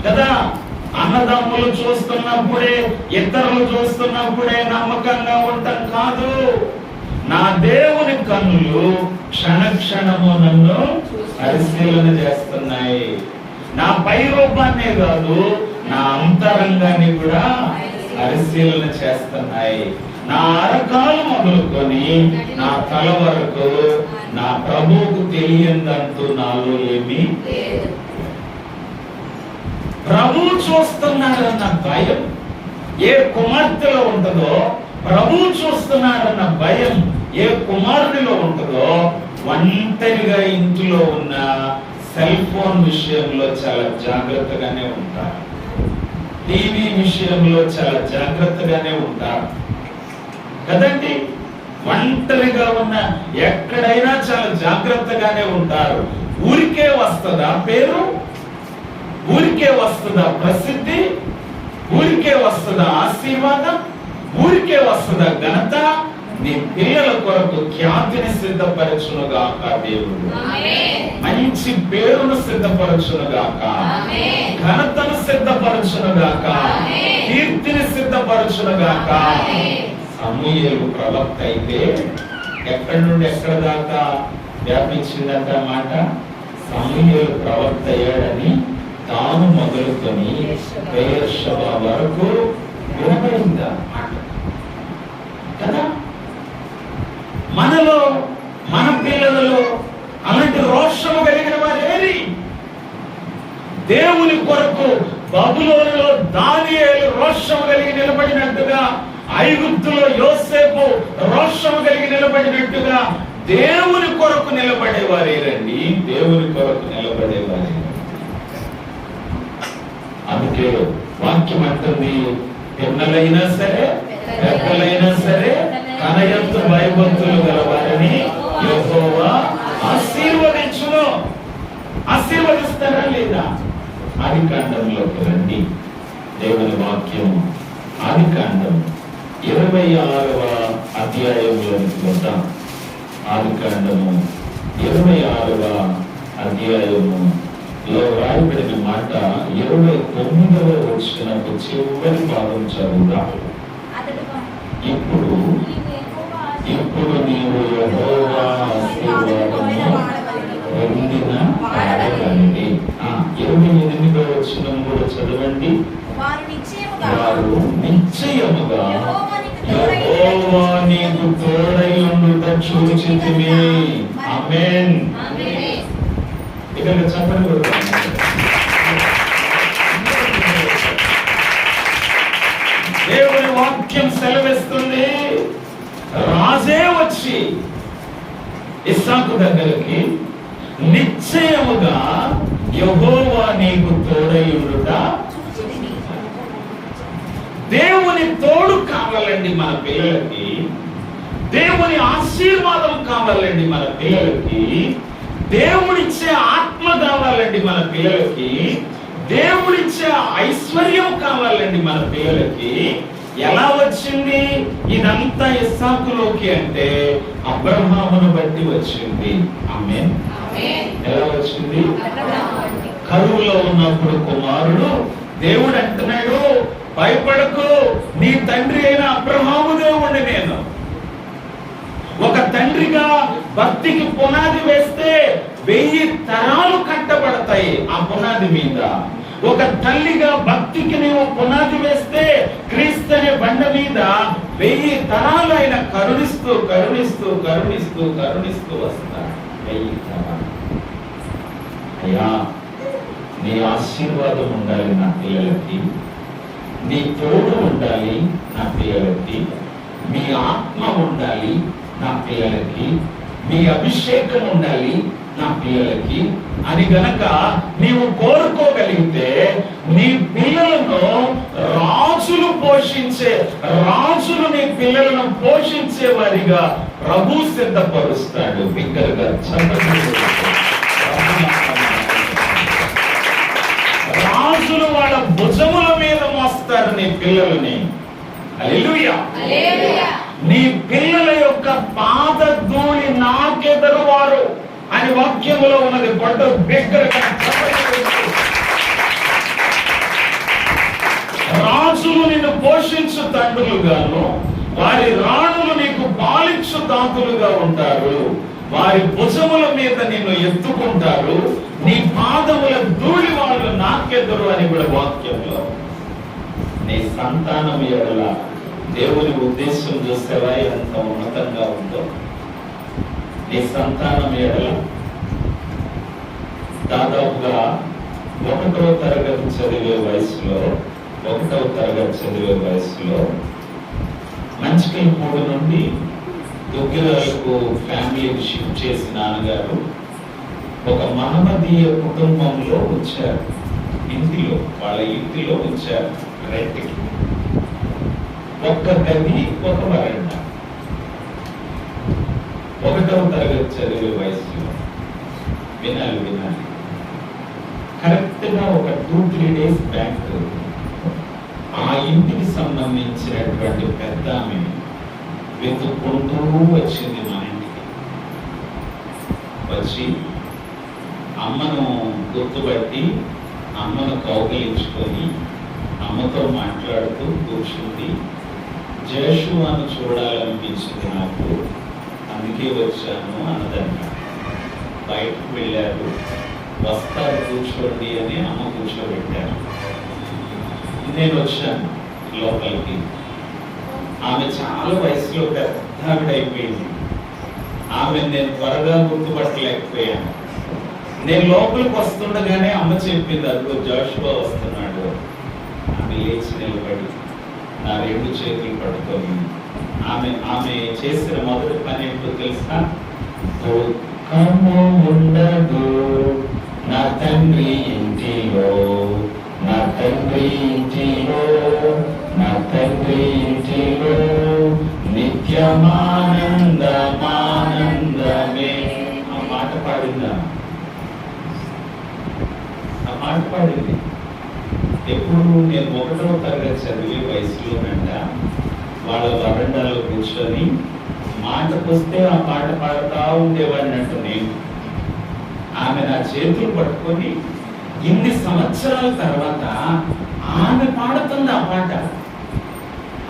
కదా, అన్నదమ్ములు చూస్తున్నప్పుడే, ఇతరులు చూస్తున్నప్పుడే నమ్మకంగా ఉండటం కాదు. నా దేవుని కన్నులు క్షణక్షణము నన్ను పరిశీలన చేస్తున్నాయి. నా పై రూపాన్నే కాదు, నా అంతరంగాన్ని కూడా పరిశీలన చేస్తున్నాయి. నా అరకాలు మొదలుకొని నా తల వరకు నా ప్రభువుకు తెలియందంటూ నాలో ఏమీ లేదు. ప్రభు చూస్తున్నాడన్న భయం ఏ కుమార్తెలో ఉంటుందో, ప్రభు చూస్తున్నాడన్న భయం ఏ కుమారుడిలో ఉంటుందో, ఒంటరిగా ఇంటిలో ఉన్న సెల్ ఫోన్ విషయంలో చాలా జాగ్రత్తగానే ఉంటారు, టీవీ విషయంలో చాలా జాగ్రత్తగానే ఉంటారు కదండి. ఒంటరిగా ఉన్న ఎక్కడైనా చాలా జాగ్రత్తగానే ఉంటారు. ఊరికే వస్తుందా పేరు? ఊరికే వస్తుందా ప్రసిద్ధి? ఊరికే వస్తుందా ఆశీర్వాదం? ఊరికే వస్తుందా ఘనత? నీ పిల్లల కొరకు ఖ్యాతిని సిద్ధపరచునుగాక దేవుడు. మంచి పేరును సిద్ధపరచునుగాక, ఘనతను సిద్ధపరచునుగాక, కీర్తిని సిద్ధపరచునుగాక. సమూయేలు ప్రవక్త అయితే ఎక్కడి నుండి ఎక్కడ దాకా వ్యాపించిందంట మాట. సమూయేలు ప్రవక్త అయ్యాడని తాను మొదలుకొని బెయేర్షెబా వరకు వినబడిందా కదా? మనలో మన పిల్లలలో అలాంటి రోషము కలిగిన వారేది? దేవుని కొరకు బబులోనులో దానియేలు రోషము కలిగి నిలబడినట్టుగా, ఐగుప్తులో యోసేపు రోషము కలిగి నిలబడినట్టుగా దేవుని కొరకు నిలబడేవారేరండి. దేవుని కొరకు నిలబడేవారే. అందుకే వాక్యం అంటుంది, పిన్నలైనా సరే పెద్దలైనా సరే తన యందు భయభక్తులు గల వారిని యెహోవా ఆశీర్వదించును. ఆశీర్వదిస్తారా లేదా? ఆదికాండంలోకి రండి. దేవుని వాక్యం ఆదికాండం 26వ అధ్యాయంలోనికి వద్దాం. ఆదికాండము 26వ అధ్యాయములో రాయబడిన మాట 29వ వచనపు చివరి భాగం చదువుదాం. ఇప్పుడు నీవు యెహోవా ఆశీర్వాదము పొందిన వాడవండి. 28వ వచనం కూడా చదవండి. వారు నిశ్చయముగా యెహోవా నీకు తోడై ఉండుట చూచితిమి. ఆమేన్. ఇక్కడ చెప్పండి కూడా దేవుని వాక్యం సెలవిస్తుంది. రాజే వచ్చి ఇస్సాకు దగ్గరికి నిశ్చయముగా యెహోవా నీకు తోడై ఉండుట. దేవుని తోడు కావాలండి మన పిల్లలకి. దేవుని ఆశీర్వాదం కావాలండి మన పిల్లలకి. దేవుడిచ్చే ఆత్మ కావాలండి మన పిల్లలకి. దేవుడిచ్చే ఐశ్వర్యం కావాలండి మన పిల్లలకి. ఎలా వచ్చింది ఇదంతా ఇస్సాకులోకి అంటే అబ్రహామును బట్టి వచ్చింది. ఆమేన్. ఎలా వచ్చింది? కరువులో ఉన్నప్పుడు కుమారుడు దేవుడు అంటున్నాడు, భయపడకు, నీ తండ్రి అయిన అబ్రహాము దేవుణ్ణి నేను. ఒక తండ్రిగా భక్తికి పునాది వేస్తే 1000 తరాలు కట్టబడతాయి ఆ పునాది మీద. ఒక తల్లిగా భక్తికి నీవు పునాది వేస్తే క్రీస్తు అనే బండ మీద 1000 తరాలు ఆయన కరుణిస్తూ కరుణిస్తూ కరుణిస్తూ కరుణిస్తూ వస్తాడు. 1000 తరాలు. అయ్యా, నీ ఆశీర్వాదం ఉండాలి నా పిల్లలకి, నీ తోడు ఉండాలి నా పిల్లలకి, మీ ఆత్మ ఉండాలి నా పిల్లలకి, మీ అభిషేకం ఉండాలి నా పిల్లలకి అని గనక నీవు కోరుకోగలిగితే నీ పిల్లలను రాజులు పోషించే, రాజులు నీ పిల్లలను పోషించే వారిగా ప్రభు సిద్ధపరుస్తాడు. బిగ్గరగా రాజులు వాళ్ళ భుజముల మీద మోస్తారు నీ పిల్లలని. హల్లెలూయా. నీ పిల్లల యొక్క పాద ధూళి నాకెదరు వారు అని వాక్యంలో ఉన్నది. పడ్డ బిగ్గరగా రాజులు నిన్ను పోషించు తండ్రులుగాను, వారి రాణులు నీకు పాలించు దాతులుగా ఉంటారు. వారి భుజముల మీద నిన్ను ఎత్తుకుంటారు. నీ పాదముల ధూళి వాళ్ళు నాకెదరు అని కూడా వాక్యంలో. నీ సంతానం ఎడల దేవుని ఉద్దేశం చూసేవా ఎంత ఉన్నతంగా ఉందో. నీ సంతానం ఎడల దాదాపుగా 1వ తరగతి చదివే వయసులో, 1వ తరగతి చదివే వయసులో మంచికల్పూడి నుండి దుగ్గిరాలకు ఫ్యామిలీకి షిఫ్ట్ చేసి నాన్నగారు ఒక మహమ్మదీయ కుటుంబంలో వచ్చారు. ఇంటిలో, వాళ్ళ ఇంటిలో వచ్చారు రెంట్కి. ఒక్క గది, ఒక వరండా. 1వ తరగతి చదివే వయసులో వినాలి. కరెక్ట్ గా ఒక 2-3 డేస్ బ్యాక్ ఆ ఇంటికి సంబంధించినటువంటి పెద్ద ఆమె వెతుక్కుంటూ వచ్చింది మా ఇంటికి. వచ్చి అమ్మను గుర్తుపట్టి అమ్మను కౌగిలించుకొని అమ్మతో మాట్లాడుతూ కూర్చుంది. జేషువాను చూడాలనిపించింది నాకు, అందుకే వచ్చాను అన్నదంట. బయటకు వెళ్ళారు. వస్తారు కూర్చోండి అని అమ్మ కూర్చోబెట్టారు. నేను వచ్చాను లోపలికి. ఆమె చాలా వయసులో పెద్ద ఆవిడ అయిపోయింది. ఆమె నేను త్వరగా గుర్తుపట్టలేకపోయాను. నేను లోపలికి వస్తుండగానే అమ్మ చెప్పింది, అదిగో జోషువా వస్తున్నాడు. ఆమె లేచి నిలబడి నా 2 చేతులు పట్టుకొని ఆమె చేసిన మొదటి పని ఏంటో తెలుసా? దుఃఖము ఉండదు నా తండ్రి ఇంటిలో, నా తండ్రి ఇంటిలో, నా తండ్రి ఇంటిలో నిత్యమానందమానందమే. ఆ మాట పాడిందా? ఆ మాట పాడింది ఎప్పుడు? నేను 1వ తరగతి చదివే వయసులోనంట వాళ్ళ వరండాలో కూర్చొని మాటకొస్తే ఆ పాట పాడుతూ ఉండేవాడినట్టు నేను. ఆమె నా చేతులు పట్టుకొని ఇన్ని సంవత్సరాల తర్వాత ఆమె పాడుతుంది ఆ పాట.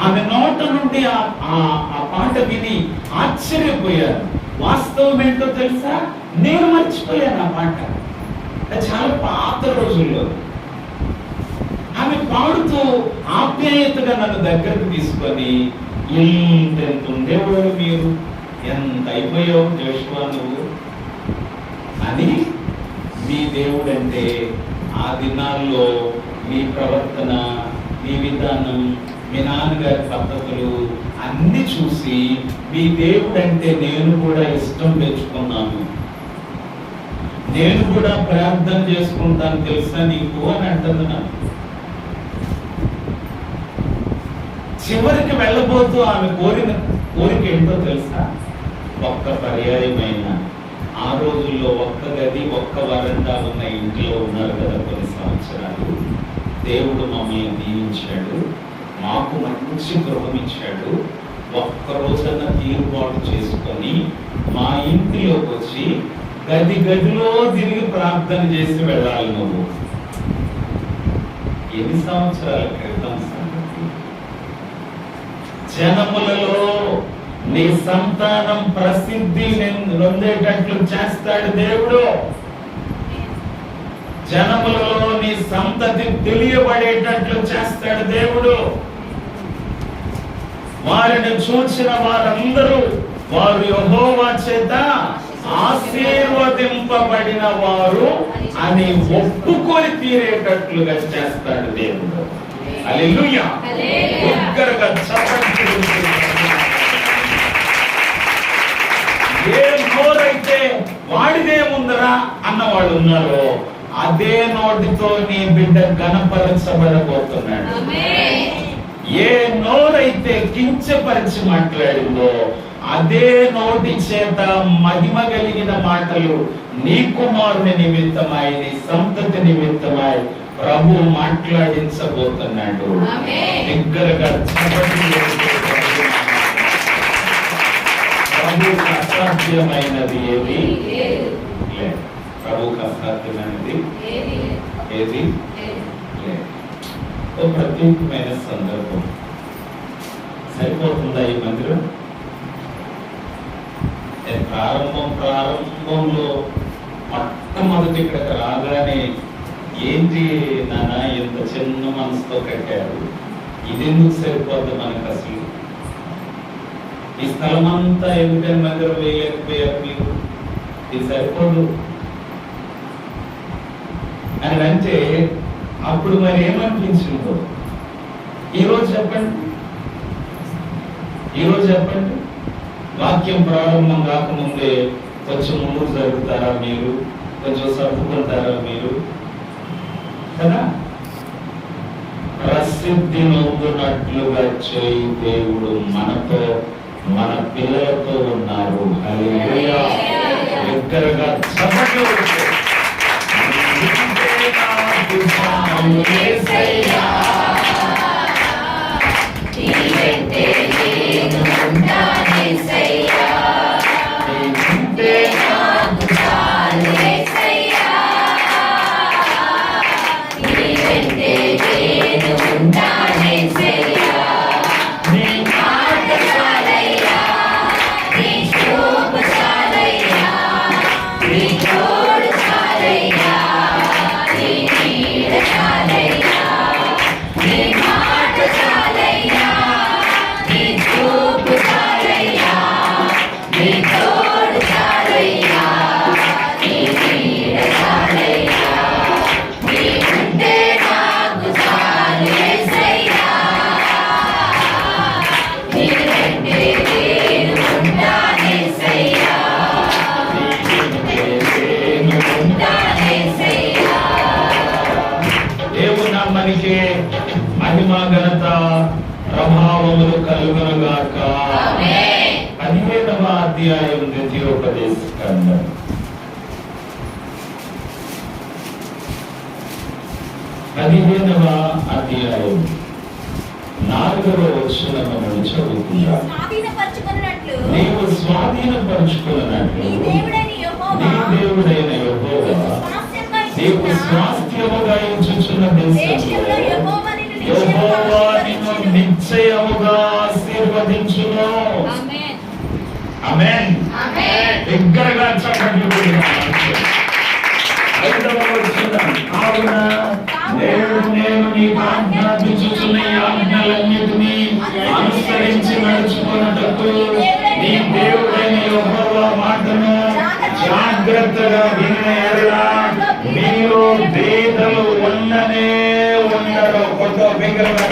ఆమె నోట నుండి ఆ పాట విని ఆశ్చర్యపోయాను. వాస్తవం ఏంటో తెలుసా? నేను మర్చిపోయాను ఆ పాట. అది చాలా పాత రోజుల్లో. ఆమె పాడుతూ ఆప్యాయతగా నన్ను దగ్గరకు తీసుకొని, ఎంత ఉండేవాడు మీరు, ఎంత అయిపోయావు జోషువా నువ్వు అని. మీ దేవుడు అంటే ఆ దినాల్లో మీ ప్రవర్తన, మీ విధానం, మీ నాన్నగారి పద్ధతులు అన్ని చూసి మీ దేవుడు అంటే నేను కూడా ఇష్టం తెచ్చుకున్నాను, నేను కూడా ప్రార్థన చేసుకుంటాను తెలుసా నీకు అని అంటుంది నాకు. చివరికి వెళ్ళబోతూ ఆమె కోరిక ఏంటో తెలుసా? ఒక్క పర్యాయమైన ఆ రోజుల్లో ఒక్క గది, ఒక్క వరండా ఉన్న ఇంట్లో ఉన్నారు కదా కొన్ని సంవత్సరాలు. దేవుడు మమ్మల్ని దీవించాడు, మాకు మంచి గృహం ఇచ్చాడు. ఒక్క రోజన్న తీరుబాటు చేసుకొని మా ఇంటిలోకి వచ్చి గదిలో తిరిగి ప్రార్థన చేసి వెళ్ళాలి. నువ్వు ఎన్ని సంవత్సరాల క్రితం సంగతి? జనములలో నీ సంతానం ప్రసిద్ధి నొందేటట్లు చేస్తాడు దేవుడు. జనములలో నీ సంతతి తెలియబడేటట్లు చేస్తాడు దేవుడు. వారిని చూసిన వారందరూ వారు యెహోవా చేత ఆశీర్వదింపబడిన వారు అని ఒప్పుకొని తీరేటట్లుగా చేస్తాడు దేవుడు. హల్లెలూయా. బిగ్గరగా చప్పట్లు కొట్టి ఏ నోరైతే వాడిదేముందరా అన్న వాళ్ళు ఉన్నారో అదే నోటితో నీ బిడ్డ ఘనపరచబడబోతున్నాడు. ఏ నోరైతే కించపరిచి మాట్లాడిందో అదే నోటి చేత మహిమ కలిగిన మాటలు నీ కుమారుని నిమిత్తమై, నీ సంతతి నిమిత్తమై ప్రభు మాట్లాడించబోతున్నాడు. దగ్గరగా ప్రభుకు అసాధ్యమైనది ఏది లేదు. ప్రభుకు అసాధ్యమైనది ఏది లేదు. ఓ ప్రత్యేకమైన సందర్భం. సరిపోతుందా ఈ మందిరం? ప్రారంభంలో మొట్టమొదటి ఇక్కడికి రాగానే ఏంటి నాన్న ఎంత చిన్న మనసుతో కట్టారు, ఇది ఎందుకు సరిపోద్ది మనకు అసలు? ఈ స్థలం అంతా ఎందుకని మందిరం వేయలేకపోయారు మీరు? ఇది సరిపోదు అని అంటే అప్పుడు మరి ఏమనిపించిందో ఈరోజు చెప్పండి. వాక్యం ప్రారంభం కాకముందే కొంచెం ముందు జరుగుతారా మీరు? కొంచెం సర్దుకుంటారా మీరు? కదా, ప్రసిద్ధి నొందునట్లుగా చేయి దేవుడు మనతో, మన పిల్లలతో ఉన్నారు. హల్లెలూయా. దగ్గరగా చప్పట్లు కొట్టు. చాలయ్యా ఘనత ప్రభావములు కలుగునుగాక. 15వ అధ్యాయం ద్వితీయోపదేశ కాండం. 15వ అధ్యాయం 4వ వచనం నుండి చదువుకుందాం. నీవు స్వాధీనపరుచుకున్నట్లు నీ దేవుడైన యెహోవా నీవు స్వాస్థ్యముగా ఎంచుచున్న దేశంలో యెహోవా నిన్ను నిశ్చయముగా ఆశీర్వదించును. ఆమేన్. దగ్గరగా చప్పట్లు కొట్టాలి. 5వ వచనం, కావున నేను నీకు ఆజ్ఞాపించుచున్న ఈ ఆజ్ఞలన్నిటినీ అనుసరించి నడుచుకున్నటకు నీ దేవుడైన యెహోవా మాటను జాగ్రత్తగా వినిన యెడల మీలో భేదలు ఉండనే ఉండరు. కొంత బిగ్గరగా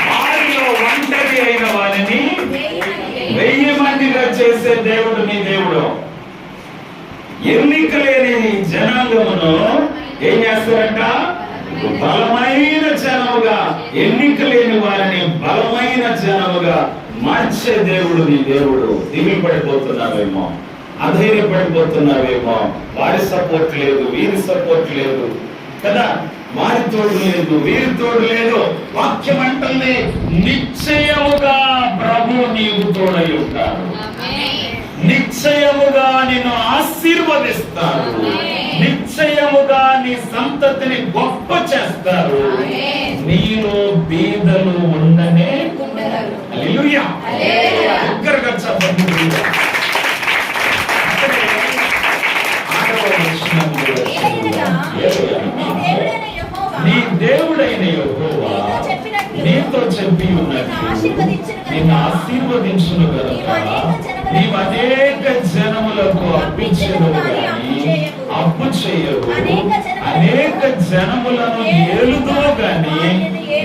వారిలో ఒంటరి అయిన వారిని 1000 మందిగా చేసే దేవుడు నీ దేవుడు. ఎన్నిక లేని జనాంగమును ఏం చేస్తారంట? బలమైన జనముగా, ఎన్నిక లేని వారిని బలమైన జనముగా మార్చే దేవుడు నీ దేవుడు. దిగులు పడిపోతున్నావేమో, అధైర్యపడిపోతున్నావేమో, వారి సపోర్ట్ లేదు, వీరి సపోర్ట్ లేదు కదా, వారి తోడు లేదు, వీరి తోడు లేదు. వాక్యం అంటుంది నిశ్చయముగా ప్రభు నీవు తోడై ఉంటాడు, నిశ్చయముగా నిన్ను ఆశీర్వదిస్తారు, నిశ్చయముగా నీ సంతతిని గొప్ప చేస్తారు, నీలో బీదలు ఉండనే హల్లెలూయా. దగ్గరగా చెప్పండి. నీ దేవుడైన యెహోవా నీతో చెప్పి ఉన్నట్టు నిన్ను ఆశీర్వదించును గనుక నీవు అనేక జనములకు అప్పించెదవు గాని అప్పు చేయవు, అనేక జనములను ఏలుదో గాని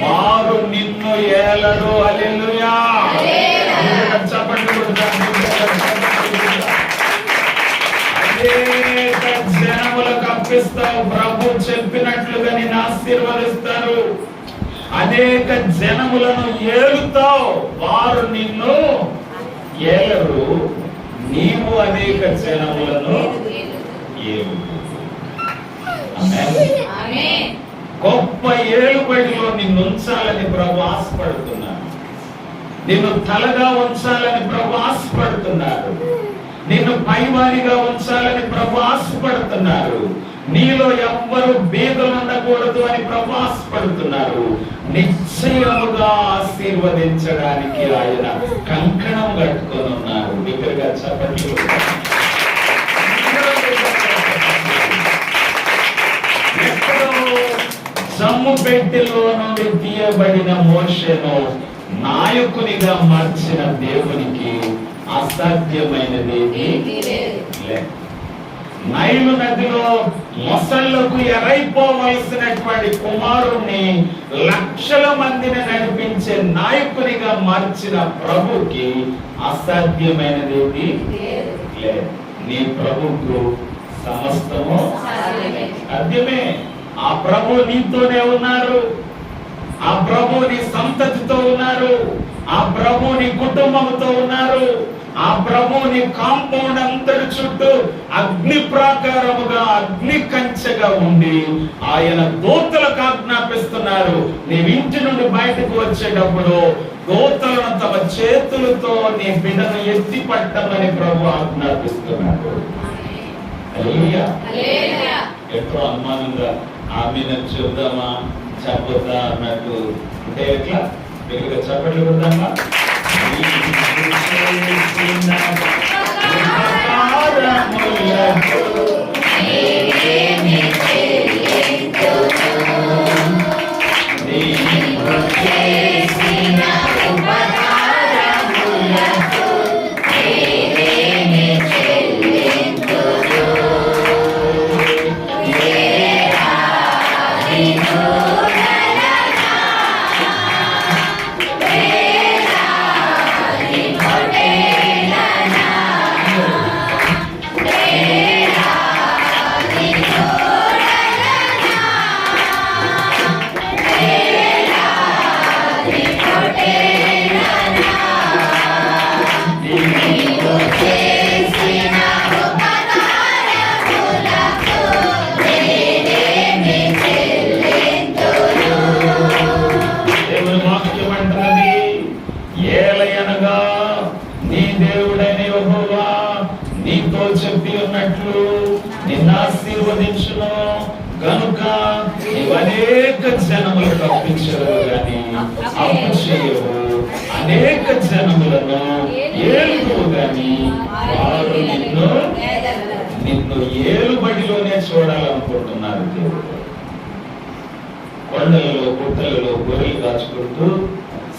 వారు నిన్ను ఏలరు. హల్లెలూయా. చెప్పండి. అనేక జనములకు అప్పిస్తావు, ప్రభు చెప్పినట్లుగా నిన్ను ఆశీర్వదిస్తారు. అనేక జనములను ఏలుతావు, వారు నిన్ను ఏలరు. నీవు అనేక జనములను ఏలు. గొప్ప ఏలుబడిలో నిన్ను ఉంచాలని ప్రభు ఆశపడుతున్నాడు. నిన్ను తలగా ఉంచాలని ప్రభు ఆశపడుతున్నారు. నిన్ను పైవారిగా ఉంచాలని ప్రభు ఆశపడుతున్నారు. నీలో ఎవ్వరు బీదలు ఉండకూడదు అని ప్రభు ఆశపడుతున్నారు. నిశ్చయముగా ఆశీర్వదించడానికి ఆయన కంకణం కట్టుకొని ఉన్నారు. బిగ్గరగా చెప్పండి. ఎక్కడో జమ్ము పెట్టెలో నుండి తీయబడిన మోషేను నాయకునిగా మార్చిన దేవునికి అసాధ్యమైనది లేదు. నైలు నదిలో మొసళ్లకు ఎరైపోవలసినటువంటి కుమారుణ్ణి లక్షల మందిని నడిపించే నాయకునిగా మార్చిన ప్రభుకి అసాధ్యమైనది లేదు. నీ ప్రభుకు సమస్తము సాధ్యమే. ఆ ప్రభు నీతోనే ఉన్నారు, ఆ ప్రభు నీ సంతతితో ఉన్నారు, ఆ ప్రభు నీ కుటుంబంతో ఉన్నారు, ఆ ప్రభుని కాంపౌండ్ అంతటి చుట్టూ అగ్ని ప్రాకారముగా, అగ్ని కంచెగా ఉండి ఆయన దూతలకు ఆజ్ఞాపిస్తున్నారు. నీవు ఇంటి నుండి బయటకు వచ్చేటప్పుడు దూతలను తమ చేతులతో నీ బిడ్డను ఎత్తి పట్టమని ప్రభు ఆజ్ఞాపిస్తున్నాడు. హల్లెలూయా. ఎక్కడో అనుమానంగా ఆమెను చెబుదామా చెప్పొద్దా అన్నట్టు అంటే ఎట్లా? బిగ్గరగా చప్పట్లు కొడదామా? ఆశీర్వదించును గనుక అనేక జనములు తప్పించవు గాని అప్పు చేయవు, అనేక జనములను ఏలువు గాని వారు నిన్ను ఏలుబడిలోనే చూడాలనుకుంటున్నారు. దేవుడు కొండలలో గుట్టలలో గొర్రెలు కాచుకుంటూ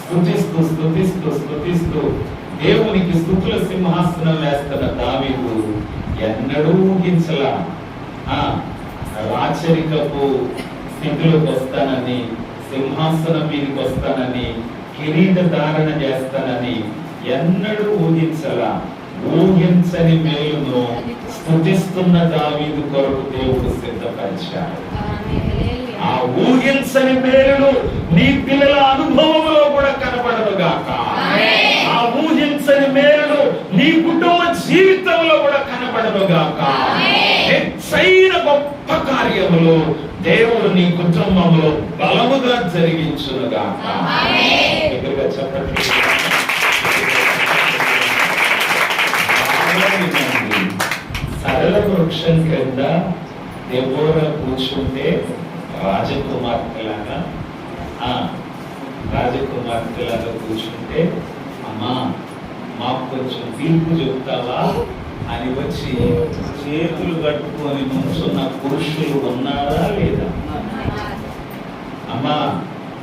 స్తుతిస్తూ స్తుతిస్తూ స్తుతిస్తూ దేవునికి స్తుతుల సింహాసనం వేస్తున్న దావీదు ఎన్నడూ ఊహించలా రాచరికపు స్థితిలోకి వస్తానని, సింహాసనం మీదకి వస్తానని, కిరీట ధారణ చేస్తానని ఎన్నడూ ఊహించలా. ఊహించని మేలును స్తుతిస్తున్న దావీదు కొరకు దేవుడు సిద్ధపరిచాడు. ఆ ఊహించని మేలులు నీ పిల్లల అనుభవంలో కూడా కనబడదు గాక. ఆ ఊహించని మేలులు నీ కుటుంబ జీవితంలో కూడా కనబడదు గాక. హెచ్చైన గొప్ప కార్యములు దేవుడు నీ కుటుంబంలో బలముగా జరిగించును గాక. దగ్గరగా చెప్పండి. సరళ వృక్షం క్రింద దెబోరా కూర్చుంటే రాజకుమార్తెలాగా కూర్చుంటే, అమ్మా మాకు కొంచెం తీర్పు చెప్తావా అని వచ్చి చేతులు కట్టుకొని నుంచున్న పురుషులు ఉన్నారా లేదా? అమ్మా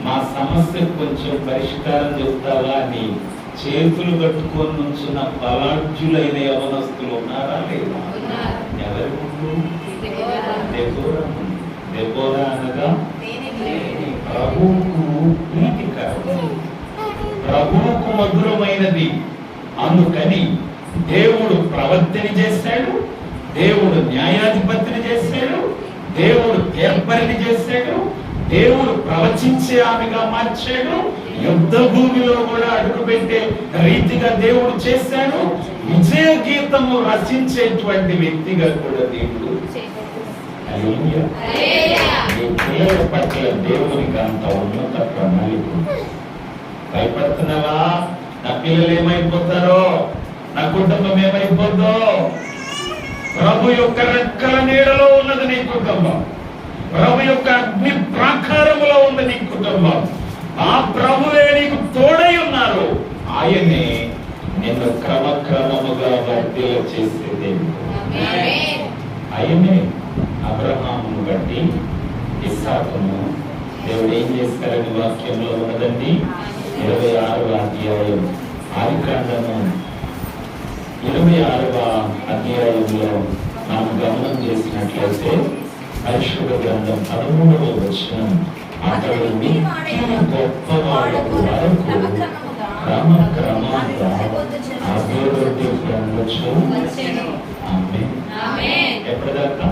మా సమస్యకు కొంచెం పరిష్కారం చెప్తావా అని చేతులు కట్టుకొని నుంచున్న బలాఢ్యులైన యవనస్తులు ఉన్నారా లేదా? ఎవరి ముందు? దెబోరా అనగా ప్రభువుకు ప్రీతికరం, ప్రభువుకు మధురమైనది. అందుకని దేవుడు ప్రవర్తిని చేశాడు, దేవుడు న్యాయాధిపతిని చేశాడు, దేవుడు తీర్పరిని చేశాడు, దేవుడు ప్రవచించే ఆమెగా మార్చాడు, యుద్ధ భూమిలో కూడా అడుగుపెట్టే రీతిగా దేవుడు చేశాడు, విజయ గీతము రచించేటువంటి వ్యక్తిగా కూడా దేవుడు. పిల్లల పట్ల దేవునికి అంత ఉన్నత ప్రణాళిక. భయపడుతున్నావా? నా పిల్లలు ఏమైపోతారో, నా కుటుంబం ఏమైపోద్దో? ప్రభు యొక్క రెక్కల నీడలో ఉన్నది నీ కుటుంబం, ప్రభు యొక్క అగ్ని ప్రాకారములో ఉంది నీ కుటుంబం. ఆ ప్రభువే నీకు తోడై ఉన్నారు. ఆయనే నిన్ను క్రమక్రమముగా వర్ధిల్ల చేసేది. ఆయనే అబ్రహామును బట్టి ఇస్సాకును దేవుడు ఏం చేస్తారని వాక్యంలో ఉన్నదండి. 26వ అధ్యాయం ఆదికాండము 26వ అధ్యాయంలో మనం గమనం చేసినట్లయితే పరిశుద్ధ గ్రంథం 13వ వచనం, అతడు గొప్పవాడు వరకు క్రమక్రమంగా అభివృద్ధి పొందొచ్చు. ఎప్పటిదాకా?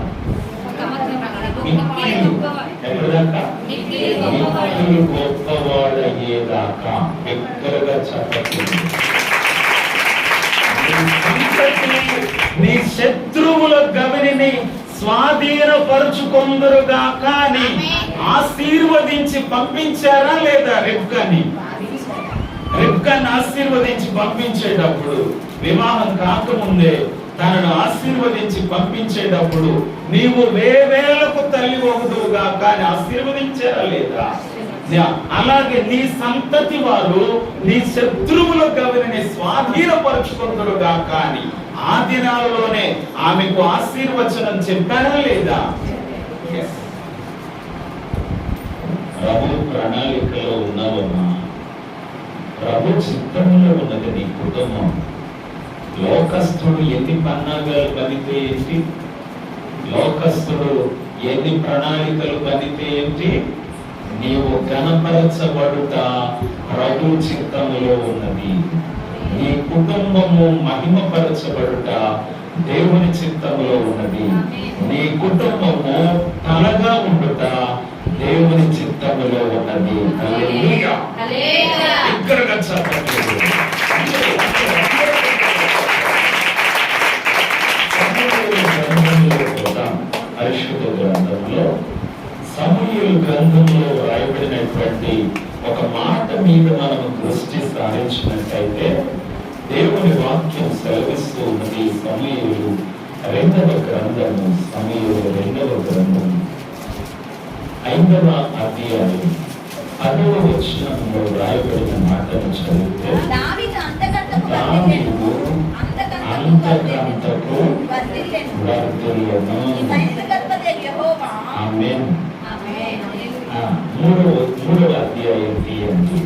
ఎప్పటిదాకా? గొప్పవాడయ్యేదాకా. దగ్గరగా చెప్పట్లేదు. నీ శత్రువుల గవిని స్వాధీనపరుచుకొందురుగాక అని ఆశీర్వదించి పంపించారా లేదా? రెబ్కాని ఆశీర్వదించి పంపించేటప్పుడు, వివాహం కాకముందే తనను ఆశీర్వదించి పంపించేటప్పుడు నీవు వేవేలకు తల్లి అవుదువుగాక అని ఆశీర్వదించారా లేదా? అలాగే నీ సంతతి వారు నీ శత్రువుల గవిని స్వాధీనపరుచుకొందురుగాక అని ఆ దినాలలోనే ఆమెకు ఆశీర్వచనం చెప్పారా లేదా? ప్రభు ప్రణాళికలో ఉన్నావమ్మా. ప్రభు చిత్తంలో ఉన్నది నీ కుటుంబం. లోకస్తుడు ఎన్ని పన్నాగాలు పనితే ఏంటి, లోకస్తుడు ఎన్ని ప్రణాళికలు పనితే ఏంటి, నీవు గణపరచబడుట ప్రభు చిత్తములో ఉన్నది. నీ కుటుంబము మహిమపరచబడుట దేవుని చిత్తములో ఉన్నది. నీ కుటుంబము తలగా ఉండుట దేవుని చిత్తములో ఉన్నది. హల్లెలూయా. ఇక్కడ చెప్పట్లేదు. పరిశుద్ధ గ్రంథంలో సమూయేలు గ్రంథంలో రాయబడినటువంటి ఒక మాట మీద మనం దృష్టి సారించినట్లయితే దేవుని వాక్యం సెలవిస్తూ ఉన్నది. సమూయేలు రెండవ గ్రంథము సమూయేలు రెండవ గ్రంథం 5వ అధ్యాయం 10వ వచనంలో రాయబడిన మాటను చదివితే దావీదు అంతకంతకు దావీదు అంతకంతకు వర్ధిల్లెను. వర్ధిల్లెను. ఈ సైనికులపై యెహోవా ఆమేన్. ఆమేన్. మూడవ అధ్యాయం తీయండి.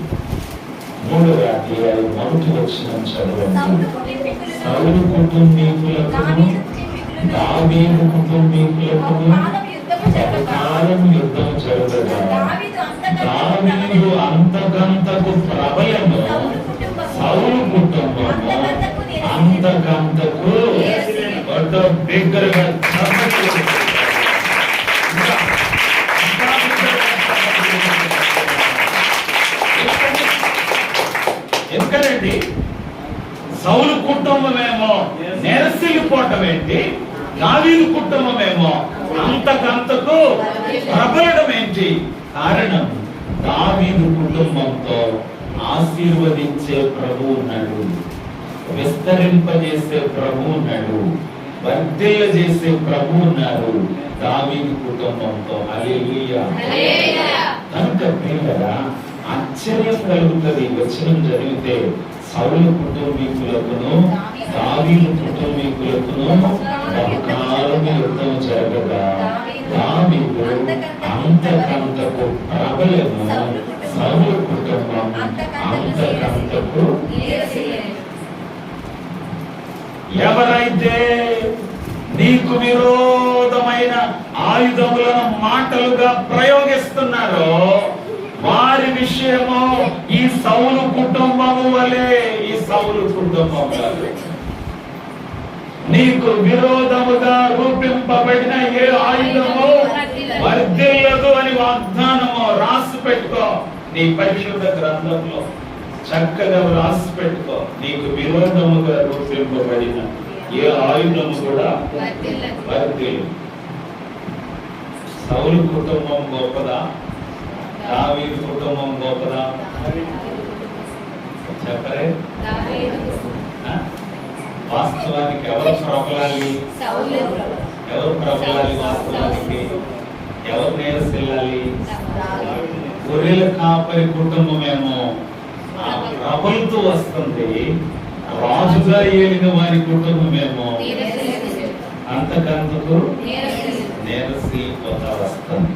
3వ అధ్యాయం 1వ వచనం చదవండి. సౌలు కుటుంబీకులకును దావీదు కుటుంబీకులకును కాలం యుద్ధం జరగగా దావీదు అంతకంతకు ప్రబలము, సౌలు కుటుంబము అంతకంతకు బిగ్గరగా ఎందుకండి సౌలు కుటుంబమేమో నెరసిల్లిపోవటం ఏంటి, దావీదు కుటుంబమేమో అంతకంతకు ప్రబలడం ఏంటి? కారణం దావీదు కుటుంబంతో ఆశీర్వదించే ప్రభు ఉన్నాడు, విస్తరింపజేసే ప్రభు ఉన్నాడు, వర్ధిల్ల చేసే ప్రభు ఉన్నారు దావీదు కుటుంబంతో. హల్లెలూయా. కనుక ప్రియులారా, ఆశ్చర్యం కలుగుతుంది వచనం జరిగితే. సౌలు కుటుంబీకులకును దావీదు కుటుంబీకులకును బహుకాలం యుద్ధం జరగగా దావీదు అంతకంతకు ప్రబలము, సౌలు కుటుంబం అంతకంతకు. ఎవరైతే నీకు విరోధమైన ఆయుధములను మాటలుగా ప్రయోగిస్తున్నారో వారి విషయము ఈ సౌలు కుటుంబము వలె, ఈ సౌలు కుటుంబం వలె నీకు విరోధముగా రూపింపబడిన ఏ ఆయుధము వర్ధిల్లదు అని వాగ్దానము రాసి పెట్టుకో. నీ పరిశుద్ధ గ్రంథంలో చక్కగా రాసి పెట్టుకో. నీకు విరోధముగా రూపింపబడిన ఏ ఆయుధము కూడా వర్ధిల్లదు. సౌలు కుటుంబం గొప్పదా, దావీదు కుటుంబం గొప్పదా? చెప్పరే. వాస్తవానికి ఎవరు ప్రబలాలి? ఎవరు ప్రబలాలి? వాస్తవానికి ఎవరు నేరసిల్లాలి? గొర్రెల కాపరి కుటుంబమేమో ప్రబలుతూ వస్తుంది, రాజుగా ఏలిన వారి కుటుంబమేమో అంతకంతకు నేరసిపోతా వస్తుంది.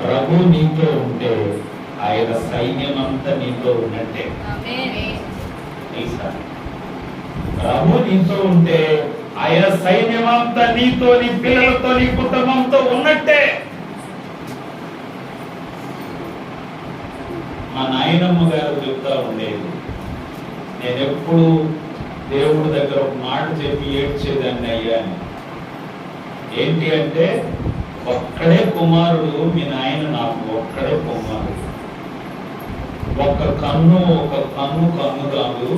ప్రభు నీతో ఉంటే ఆయన సైన్యం అంతా నీతో ఉన్నట్టే. తెలుసా? ప్రభు నీతో ఉంటే ఆయన సైన్యం అంతా నీతో, నీ పిల్లలతో, నీ కుటుంబంతో ఉన్నట్టే. మా నాయనమ్మ గారు చెప్తా ఉండేది, నేను ఎప్పుడు దేవుడి దగ్గర ఒక మాట చెప్పి ఏడ్చేదాన్ని అయ్యా అని. ఏంటి అంటే, ఒక్కడే కుమారుడు మీ నాయన, నాకు ఒక్కడే కుమారుడు. ఒక కన్ను కాదు,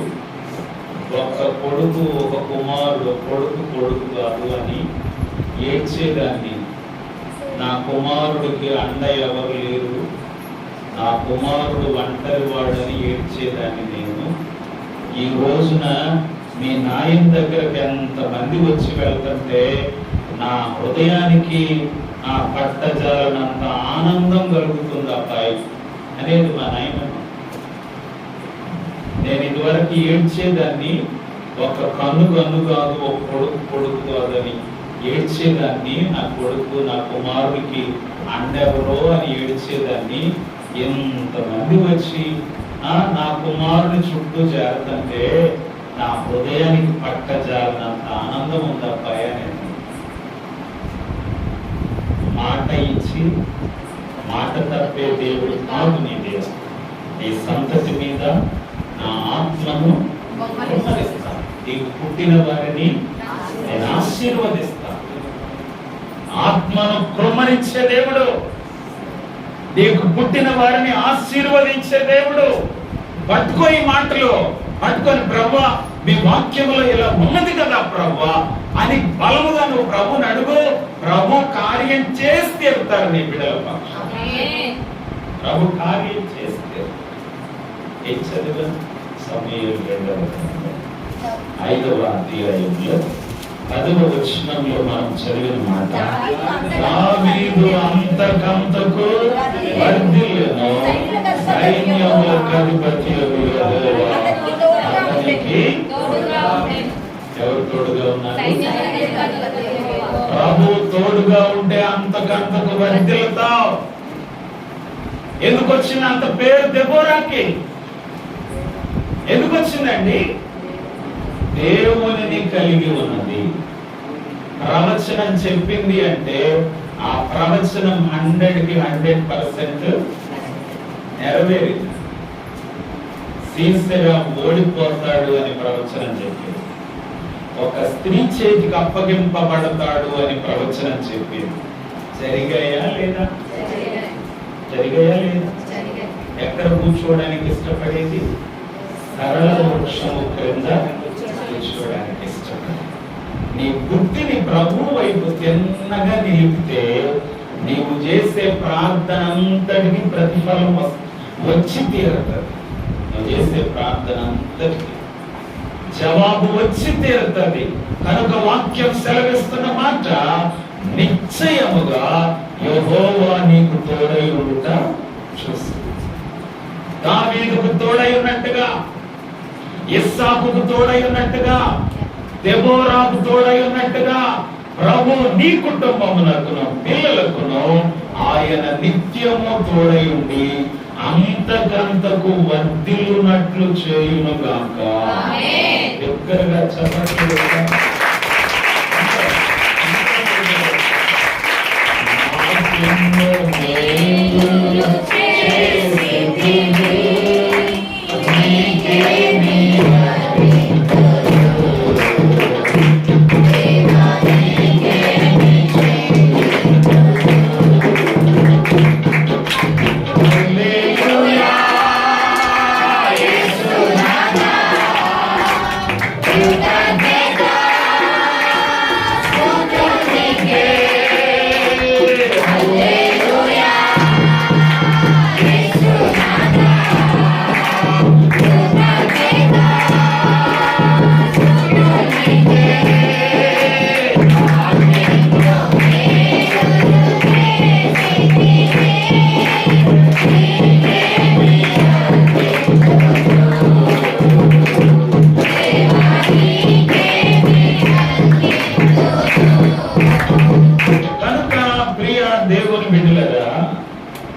ఒక్క కొడుకు ఒక కుమారుడు, కొడుకు కాదు అని ఏడ్చేదాన్ని. నా కుమారుడికి అండ ఎవరు లేరు, నా కుమారుడు ఒంటరి వాడని ఏడ్చేదాన్ని నేను. ఈ రోజున మీ నాయన దగ్గరకు ఎంతమంది వచ్చి వెళ్తుంటే నా హృదయానికి ఆ పట్టజాలనంత ఆనందం కలుగుతుంది అబ్బాయి అనేది మా నాయన. నేను ఇదివరకు ఏడ్చేదాన్ని, ఒక కన్ను కాదు, ఒక కొడుకు కాదని ఏడ్చేదాన్ని. నా కొడుకు, నా కుమారుడికి అండెవరో అని ఏడ్చేదాన్ని. ఎంతమంది వచ్చి నా కుమారుని చుట్టూ చేరుతుంటే నా హృదయానికి పట్టజాలనంత ఆనందం ఉంది అబ్బాయి అనేది. మాట ఇచ్చి మాట తప్పే దేవుడు కాదు నీ దేవుడు. నీ సంతతి మీద నా ఆత్మను కుమ్మరిస్తాను, నీకు పుట్టిన వారిని నేను ఆశీర్వదిస్తాను. ఆత్మను కుమ్మరించే దేవుడు, నీకు పుట్టిన వారిని ఆశీర్వదించే దేవుడు. పట్టుకో ఈ మాటలు, పట్టుకొని ప్రభువా మీ వాక్యములో ఇలా ఉన్నది కదా ప్రభువా అని బలముగా నువ్వు ప్రభుని అడుగు. ప్రభు కార్యం చేసి తీరుతారు నీ బిడ్డల పక్షం. ప్రభు కార్యం చేస్తే ఏం చదివా? సమూయేలు 2వ 5వ అధ్యాయంలో 10వ వచనంలో మనం చదివిన మాట, దావీదు అంతకంతకు వర్ధిల్లెను, సైన్యములకు అధిపతియగు యెహోవా అతనికి ఎవరు తోడుగా ఉన్నారు? ప్రభు తోడుగా ఉంటే అంతకంతకు వర్ధిల్లుతావు. ఎందుకు వచ్చింది అంత పేరు దెబోరాకి? ఎందుకు వచ్చిందండి? దేవునిని కలిగి ఉన్నది. ప్రవచనం చెప్పింది అంటే ఆ ప్రవచనం 100కి 100% నెరవేరింది. సీసెరా ఓడిపోతాడు అని ప్రవచనం చెప్పింది. ఒక స్త్రీ చేతికి అప్పగింపబడతాడు అని ప్రవచనం చెప్పింది. జరిగాయా లేదా? జరిగాయా లేదా? ఎక్కడ కూర్చోవడానికి ఇష్టపడేది? సరళ వృక్షము క్రింద కూర్చోవడానికి ఇష్టపడేది. నీ బుద్ధిని ప్రభు వైపు తిన్నగా నిలిపితే నీవు చేసే ప్రార్థన అంతటికి ప్రతిఫలం వచ్చి తీరుతుంది. నువ్వు చేసే ప్రార్థన అంతటికి జవాబు వచ్చి తీరుతుంది. కనుక వాక్యం సెలవిస్తున్న మాట, నిశ్చయముగా యెహోవా నీకు తోడై ఉండుట చూస్తుంది. దావీదుకు తోడై ఉన్నట్టుగా, ఇస్సాకుకు తోడై ఉన్నట్టుగా, దెబోరాకు తోడై ఉన్నట్టుగా ప్రభు నీ కుటుంబమునకును పిల్లలకును ఆయన నిత్యము తోడై ఉండి అంతకంతకు వర్ధిల్లునట్లు చేయునుగాక. దగ్గరగా చెప్పండి.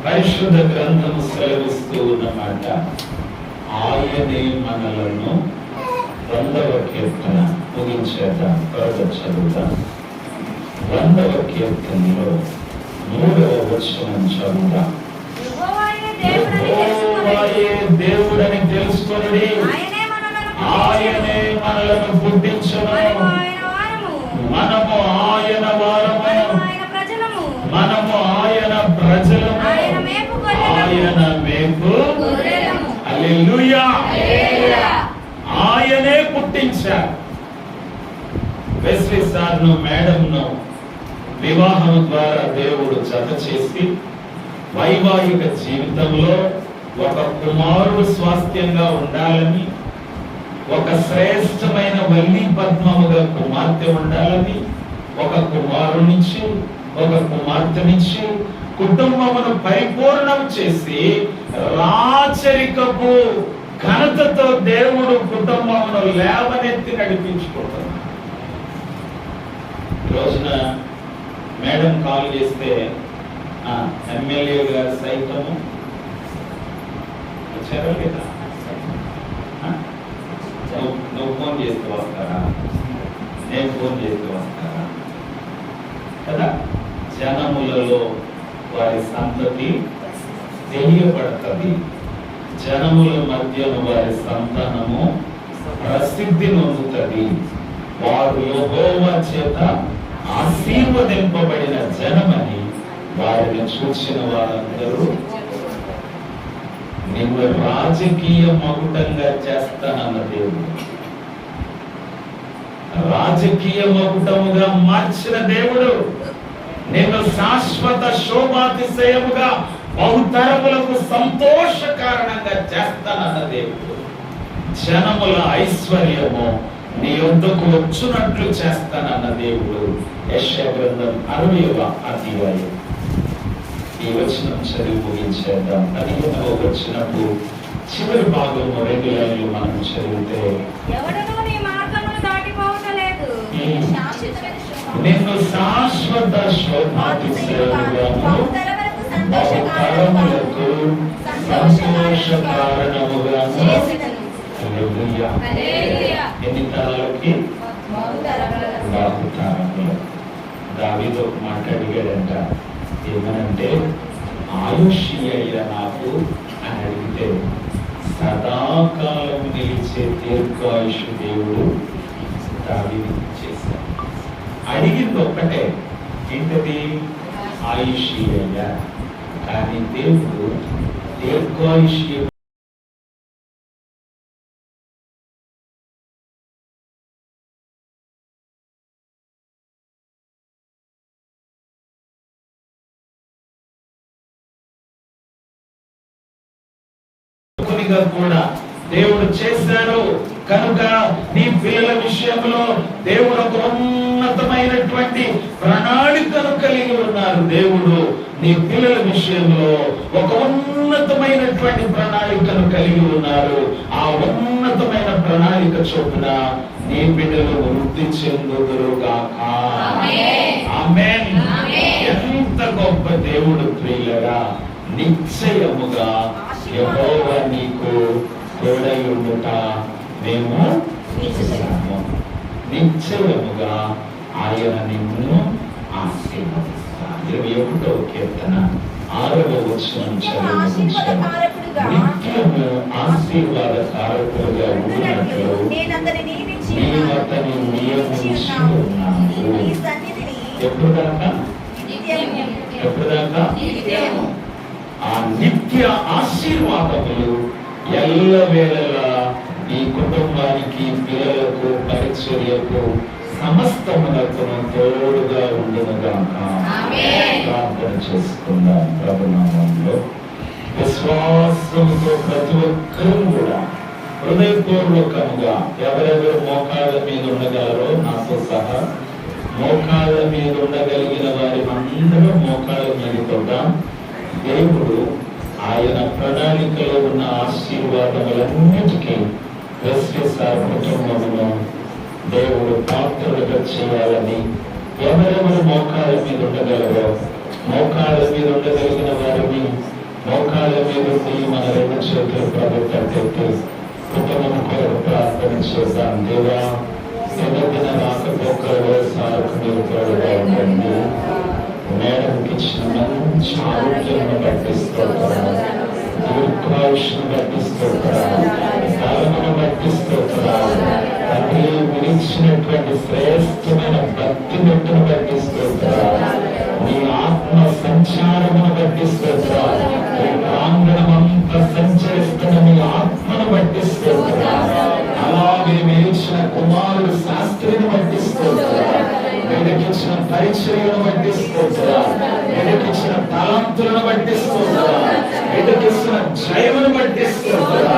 పరిశుద్ధ గ్రంథము సెలవిస్తూ ఉన్నమాట, ఆయనే మనలను 100వ కీర్తన ముగించేద్దాం. త్వరగా చదువుతాం. 100వ కీర్తనలో 3వ వచనం చదువుతాం. యెహోవాయే దేవుడని తెలుసుకొనుడి, ఆయనే మనలను పుట్టించును, మనము ఆయన వారము, మనము ఆయన ప్రజలము, ఆయన మేపు. హల్లెలూయా. ఆయనే పుట్టించారు. వెస్లీ సార్ను మేడంను వివాహం ద్వారా దేవుడు జత చేసి వైవాహిక జీవితంలో ఒక కుమారుడు స్వాస్థ్యంగా ఉండాలని, ఒక శ్రేష్టమైన వల్లి పద్మముగా కుమార్తె ఉండాలని, ఒక కుమారునిచ్చి ఒక కుమార్తెనిచ్చి కుటుంబమును పరిపూర్ణం చేసి రాచరికపు ఘనతతో దేవుడు కుటుంబమును లేవనెత్తి నడిపించుకుంటున్నాడు. రోజున మేడం కాల్ చేస్తే ఎమ్మెల్యే గారు సైతము వచ్చారా లేదా? నువ్వు ఫోన్ చేస్తూ వస్తారా? నేను ఫోన్ చేస్తూ వస్తారా? కదా, జనములలో వారి సంతతి తెలియబడుతుంది. జనముల మధ్యను వారి సంతానము ప్రసిద్ధి నొందుతుంది. వారు యెహోవా చేత ఆశీర్వదింపబడిన జనమని వారిని చూసిన వారందరూ నిన్ను రాజకీయ మకుటంగా చేస్తానన్న దేవుడు, రాజకీయ మకుటముగా మార్చిన దేవుడు నిన్ను శాశ్వత శోభాతిశయముగా బహుతరములకు సంతోష కారణంగా చేస్తానన్న దేవుడు. జనముల ఐశ్వర్యము నీ యొద్దకు వచ్చునట్లు చేస్తానన్న దేవుడు. యెషయా గ్రంథం 60వ అధ్యాయం ఈ వచనం చదివి ముగించేద్దాం. 15వ వచనపు చివరి భాగము 2 లైన్లు మనం చదివితే, ఎవడనూ నీ మార్గమును దాటిపోవటలేదు. శాశ్వతమైన శోభ. నిన్ను శాశ్వత శోభాతిశయముగాను బహుతరములకు బహుతరములకు సంతోషకారణముగాను చేసినను. హల్లెలూయా. హల్లెలూయా. ఎన్ని తరాలకి? బహుతరములకు. బాహుతరములు. దావీదు ఒక మాట అడిగాడంట, ఏమనంటే ఆయుష్ అయ్యా నాకు అని అడిగితే, సదాకాలం నిలిచే దీర్ఘాయుష్ దేవుడు దావీదు చేశాడు. అడిగింది ఒక్కటే, ఏంటది? ఆయుష్ అయ్యా. కానీ దేవుడు దీర్ఘాయుష్ కూడా దేవుడు చేశాడు. కనుక నీ పిల్లల విషయంలో దేవుడు ఒక ఉన్నతమైనటువంటి ప్రణాళికను కలిగి ఉన్నారు. దేవుడు నీ పిల్లల విషయంలో ఒక ఉన్నతమైనటువంటి ప్రణాళికను కలిగి ఉన్నారు. ఆ ఉన్నతమైన ప్రణాళిక చొప్పున నీ బిడ్డలు వృద్ధి చెందుదురుగాక. ఆమేన్. ఎంత గొప్ప దేవుడు ప్రియులరా! నిశ్చయముగా యెహోవా నీకు తోడై ఉండుట మేము చూశాము. నిశ్చయముగా ఆయన నిన్ను ఆశీర్వదిస్తాడు. 21వ కీర్తన 6వ వచనం చదివించాడు. నిత్యము ఆశీర్వాదకారకులుగా ఉన్నట్లు నీవు అతని నియమించి ఉన్నావు. ఎప్పుడు దాకా? ఎప్పుడు దాకా? ఆ నిత్య ఆశీర్వాదములు ఎల్లవేళలా ఈ కుటుంబానికి, పిల్లలకు, పరిచర్యకు, సమస్తములకు తోడుగా ఉండునుగాక. ప్రార్థన చేసుకుందాం. ప్రభునామంలో విశ్వాసంతో ప్రతి ఒక్కరూ కూడా హృదయపూర్వకంగా ఎవరెవరు మోకాళ్ళ మీద ఉండగలరో నాతో సహా మోకాళ్ళ మీద ఉండగలిగిన వారి అందరూ మోకాళ్ళ మీద కొద్దాం. దేవుడు ఆయన ప్రణాళికలో ఉన్న ఆశీర్వాదములన్నిటికీ వెస్ట్‌సార్ కుటుంబమును దేవుడు పాత్రలుగా చేయాలని ఎవరెవరు మోకాళ్ళ మీద ఉండగలరో మోకాళ్ళ మీద ఉండగలిగిన వారిని మోకాళ్ళ మీద ఉండి మన 2 చేతులు ప్రభుత్వ కుటుంబం కొరకు ప్రార్థన చేద్దాం. దేవా, దిన రాకపోకలలో సారకు మీరు తోడుగా ఉండండి. మేడంకి ఇచ్చిన మంచి ఆరోగ్యాన్ని బట్టిస్తున్నాను, దీర్ఘాయుష్ను బట్టిస్తున్నాను, కాలమును బట్టిస్తున్నాను. తండ్రి, విరిచినటువంటి శ్రేష్టమైన భక్తి మెట్టును బట్టిస్తున్నాను. నీ ఆత్మ సంచారమును బట్టిస్తున్నాను. నీ ప్రాంగణమంతా సంచరిస్తున్న నీ ఆత్మను బట్టిస్తున్నాను. అలాగే విరిచిన కుమారుడు శాస్త్రిని బట్టిస్తున్నాను. వెనకిచ్చిన పరిచర్యను బట్టిస్తున్నాను. వెనకిచ్చిన తలాంతులను బట్టిస్తున్నాను. వెనకిచ్చిన జయమును బట్టిస్తున్నాను.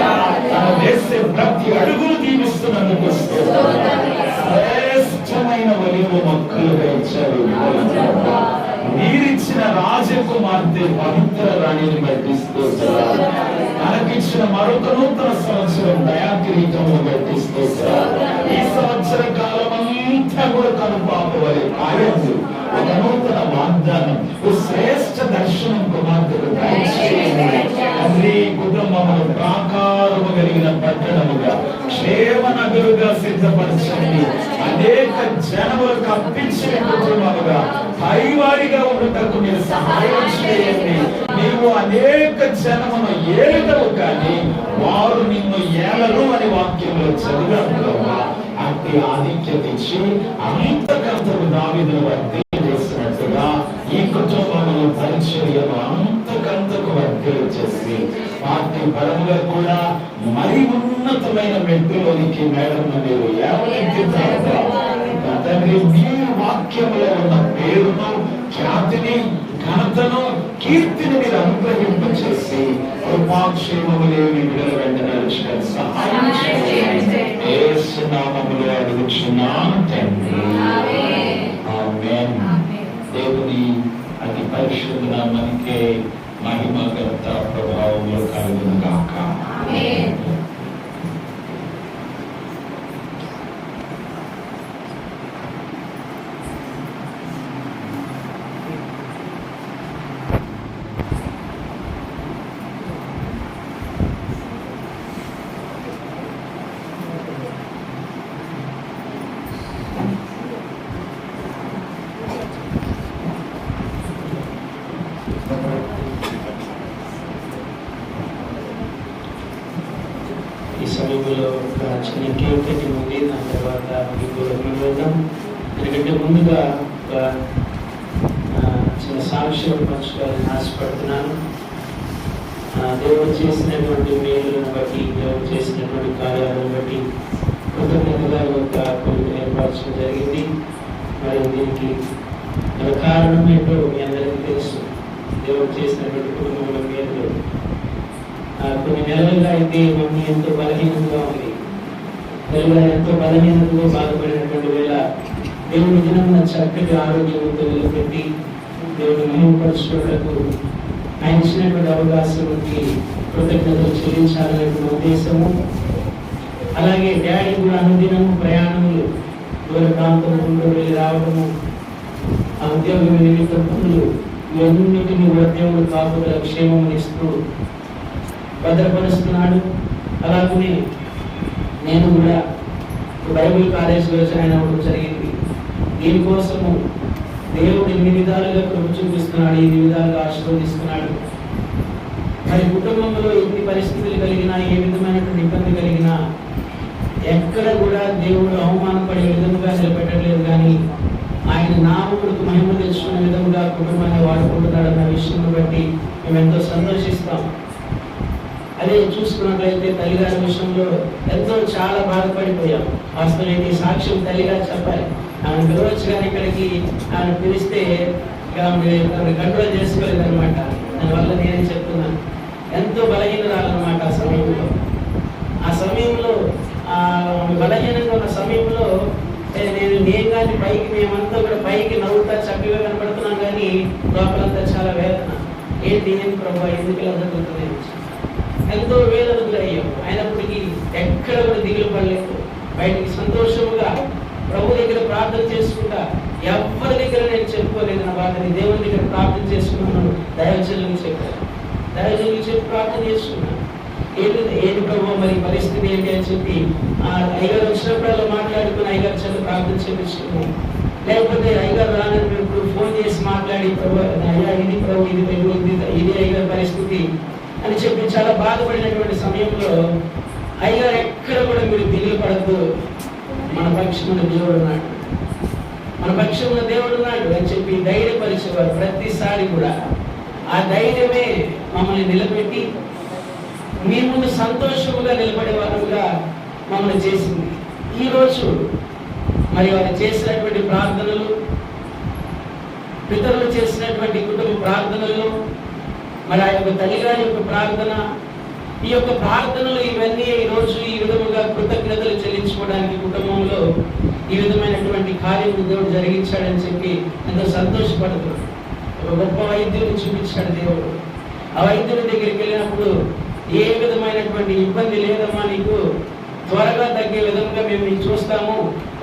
తన వేసే ప్రతి అడుగును దీవిస్తున్నందుకు శ్రేష్టమైన ఒలివ మొక్కలుగా ఇచ్చారు. మీరిచ్చిన రాజకుమార్తె పవిత్ర రాణిని బట్టిస్తున్నాను. తనకిచ్చిన మరొక నూతన సంవత్సరం దయాకిరీటమును బట్టిస్తున్నాను. ఈ సంవత్సర కాలం అంతా కూడా కనుపాపవలే ఆయనకు ఒక నూతన వాగ్దానం, శ్రేష్ఠ దర్శనం కుమార్తెకు తండ్రి, కుటుంబమును ప్రాకారము కలిగిన పట్టణముగా క్షేమ నగరుగా సిద్ధపరచండి. అనేక జనములకు అప్పించిన కుటుంబముగా పైవారిగా ఉండటకు మీరు సహాయం చేయండి. నీవు అనేక జనమును ఏలుటవు కానీ వారు నిన్ను ఏలరు అని వాక్యంలో చదివారు. అట్టి ఆధిక్యత ఇచ్చి అంతకంతకు దావీదును వర్ధి చేసినట్టుగా ఈ కుటుంబంలో పరిచర్యను అంతకంతకు వర్ధలు చేసి పార్టీ పరముగా కూడా మరి ఉన్నతమైన మెట్టులోనికి మేడను మీరు ఎవరెత్తుతారో తండ్రి, మీ వాక్యంలో ఉన్న పేరును, ఖ్యాతిని, ఘనతను, కీర్తిని మీరు అనుగ్రహింపచేసి కృపాక్షేమములే మీ బిడ్డల వెంట నడుచుకొని సహాయం చేయండి. యేసు నామములో వేడుకొచ్చున్నాను తండ్రి. ఆమేన్. ఆమేన్. ఆమేన్. దేవుని అతి పరిశుద్ధ నామానికే మహిమ ఘనత ప్రభావంలో కలుగును గాక. ఆమేన్. ఈ సమయంలో ఒక చిన్న కేక్ కటింగ్ ఉంది. దాని తర్వాత మీకు వెళ్దాం. ఎందుకంటే ముందుగా ఒక చిన్న సాక్ష్యం పంచుకోవాలని ఆశపడుతున్నాను. దేవుడు చేసినటువంటి మేలులను బట్టి, దేవుడు చేసినటువంటి కార్యాలను బట్టి కృతజ్ఞతగా ఒక కొన్ని ఏర్పరచడం జరిగింది. మరి దీనికి కారణం ఏంటో మీ అందరికీ తెలుసు. దేవుడు చేసినటువంటి కుటుంబంలో మేలు. కొన్ని నెలలుగా అయితే మమ్మీ ఎంతో బలహీనంగా ఉంది. ఎంతో బలహీనతతో బాధపడినటువంటి వేళ దేవుడి దినమున చక్కటి ఆరోగ్యంతో నిలబెట్టి దేవుడు మహిమపరచుకోవడానికి ఆయన ఇచ్చినటువంటి అవకాశానికి కృతజ్ఞతలు చెల్లించాలనేటువంటి ఉద్దేశము. అలాగే డాడీ కూడా అనుదినము ప్రయాణములు, దూర ప్రాంతంలో వెళ్ళి రావడము, ఆ ఉద్యోగం నిమిత్తం పనులు, ఇవన్నిటిని దేవుడు కాపుదల క్షేమం ఇస్తూ భద్రపరుస్తున్నాడు. అలాగనే నేను కూడా బైబిల్ కాలేజీలో జాయిన్ అవ్వడం జరిగింది. దీనికోసము దేవుడు ఎన్ని విధాలుగా కృప చూపిస్తున్నాడు, ఎన్ని విధాలుగా ఆశీర్వదిస్తున్నాడు. మరి కుటుంబంలో ఎన్ని పరిస్థితులు కలిగినా, ఏ విధమైనటువంటి ఇబ్బంది కలిగినా ఎక్కడ కూడా దేవుడు అవమానపడే విధంగా నిలబెట్టలేదు. కానీ ఆయన నామములకు మహిమ తెచ్చుకునే విధంగా కుటుంబాన్ని వాడుకుంటున్నాడు అన్న విషయం బట్టి మేము ఎంతో సంతోషిస్తాం. అదే చూసుకున్నట్లయితే తల్లిగారి విషయంలో ఎంతో చాలా బాధపడిపోయాం. వాస్తవానికి సాక్ష్యం తల్లిగారు చెప్పాలి. ఆమె పిలవచ్చు కానీ ఇక్కడికి ఆమె పిలిస్తే కంట్రోల్ చేసుకోలేదన్నమాట. దానివల్ల నేనే చెప్తున్నాను, ఎంతో బలహీనరాలన్నమాట. ఆ సమయంలో బలహీనంగా ఉన్న సమయంలో నేను కానీ పైకి మేమంతా కూడా పైకి నవ్వుతా చక్కగా కనపడుతున్నాం, కానీ లోపలంతా చాలా వేదన. ఏంటి ప్రభావ ఎందుకు ఇలా జరుగుతుంది? ఎంతో వేదనలు అయ్యాం. అయినప్పటికీ ఎక్కడ కూడా దిగులు పడలేదు. బయటికి సంతోషముగా ప్రభు దగ్గర ప్రార్థన చేసుకుంటా, ఎవరి దగ్గర నేను చెప్పుకోలేదు నా బాధని. దేవుని దగ్గర ప్రార్థన చేసుకున్నాను. దైవజనులకు చెప్పాను, దైవజనులకు చెప్పి ప్రార్థన చేసుకున్నాను. ఏంటి ప్రభు మరి పరిస్థితి ఏంటి అని చెప్పి అయ్యగారు వచ్చినప్పుడల్లా మాట్లాడుకుని అయ్యగారు చెప్పి ప్రార్థన చేపించుకున్నాం. లేకపోతే అయ్యగారు రానని మేము ఫోన్ చేసి మాట్లాడి ప్రభు అయ్యా ఇది ప్రభు ఇది అయ్యగారి పరిస్థితి అని చెప్పి చాలా బాధపడినటువంటి సమయంలో అయ్యగారు ఎక్కడ కూడా మీరు దిగులు పడద్దు, మన పక్షమున దేవుడు ఉన్నాడు, మన పక్షమున దేవుడు ఉన్నాడు అని చెప్పి ధైర్యపరిచేవారు. ప్రతిసారి కూడా ఆ ధైర్యమే మమ్మల్ని నిలబెట్టి మీ ముందు సంతోషముగా నిలబడే వారుగా మమ్మల్ని చేసింది. ఈరోజు మరి వారు చేసినటువంటి ప్రార్థనలు, పితరులు చేసినటువంటి కుటుంబ ప్రార్థనలు, మరి ఆ యొక్క తల్లిగారి యొక్క ప్రార్థన, ఈ యొక్క ప్రార్థనలు ఇవన్నీ ఈరోజు ఈ విధముగా కృతజ్ఞతలు చెల్లించుకోవడానికి కుటుంబంలో ఈ విధమైనటువంటి కార్యం దేవుడు జరిగించాడని చెప్పి ఎంతో సంతోషపడుతున్నాడు. ఒక గొప్ప వైద్యుని చూపించాడు దేవుడు. ఆ వైద్యుని దగ్గరికి వెళ్ళినప్పుడు ఏ విధమైనటువంటి ఇబ్బంది లేదమ్మా, నీకు త్వరగా తగ్గే విధంగా మేము చూస్తాము,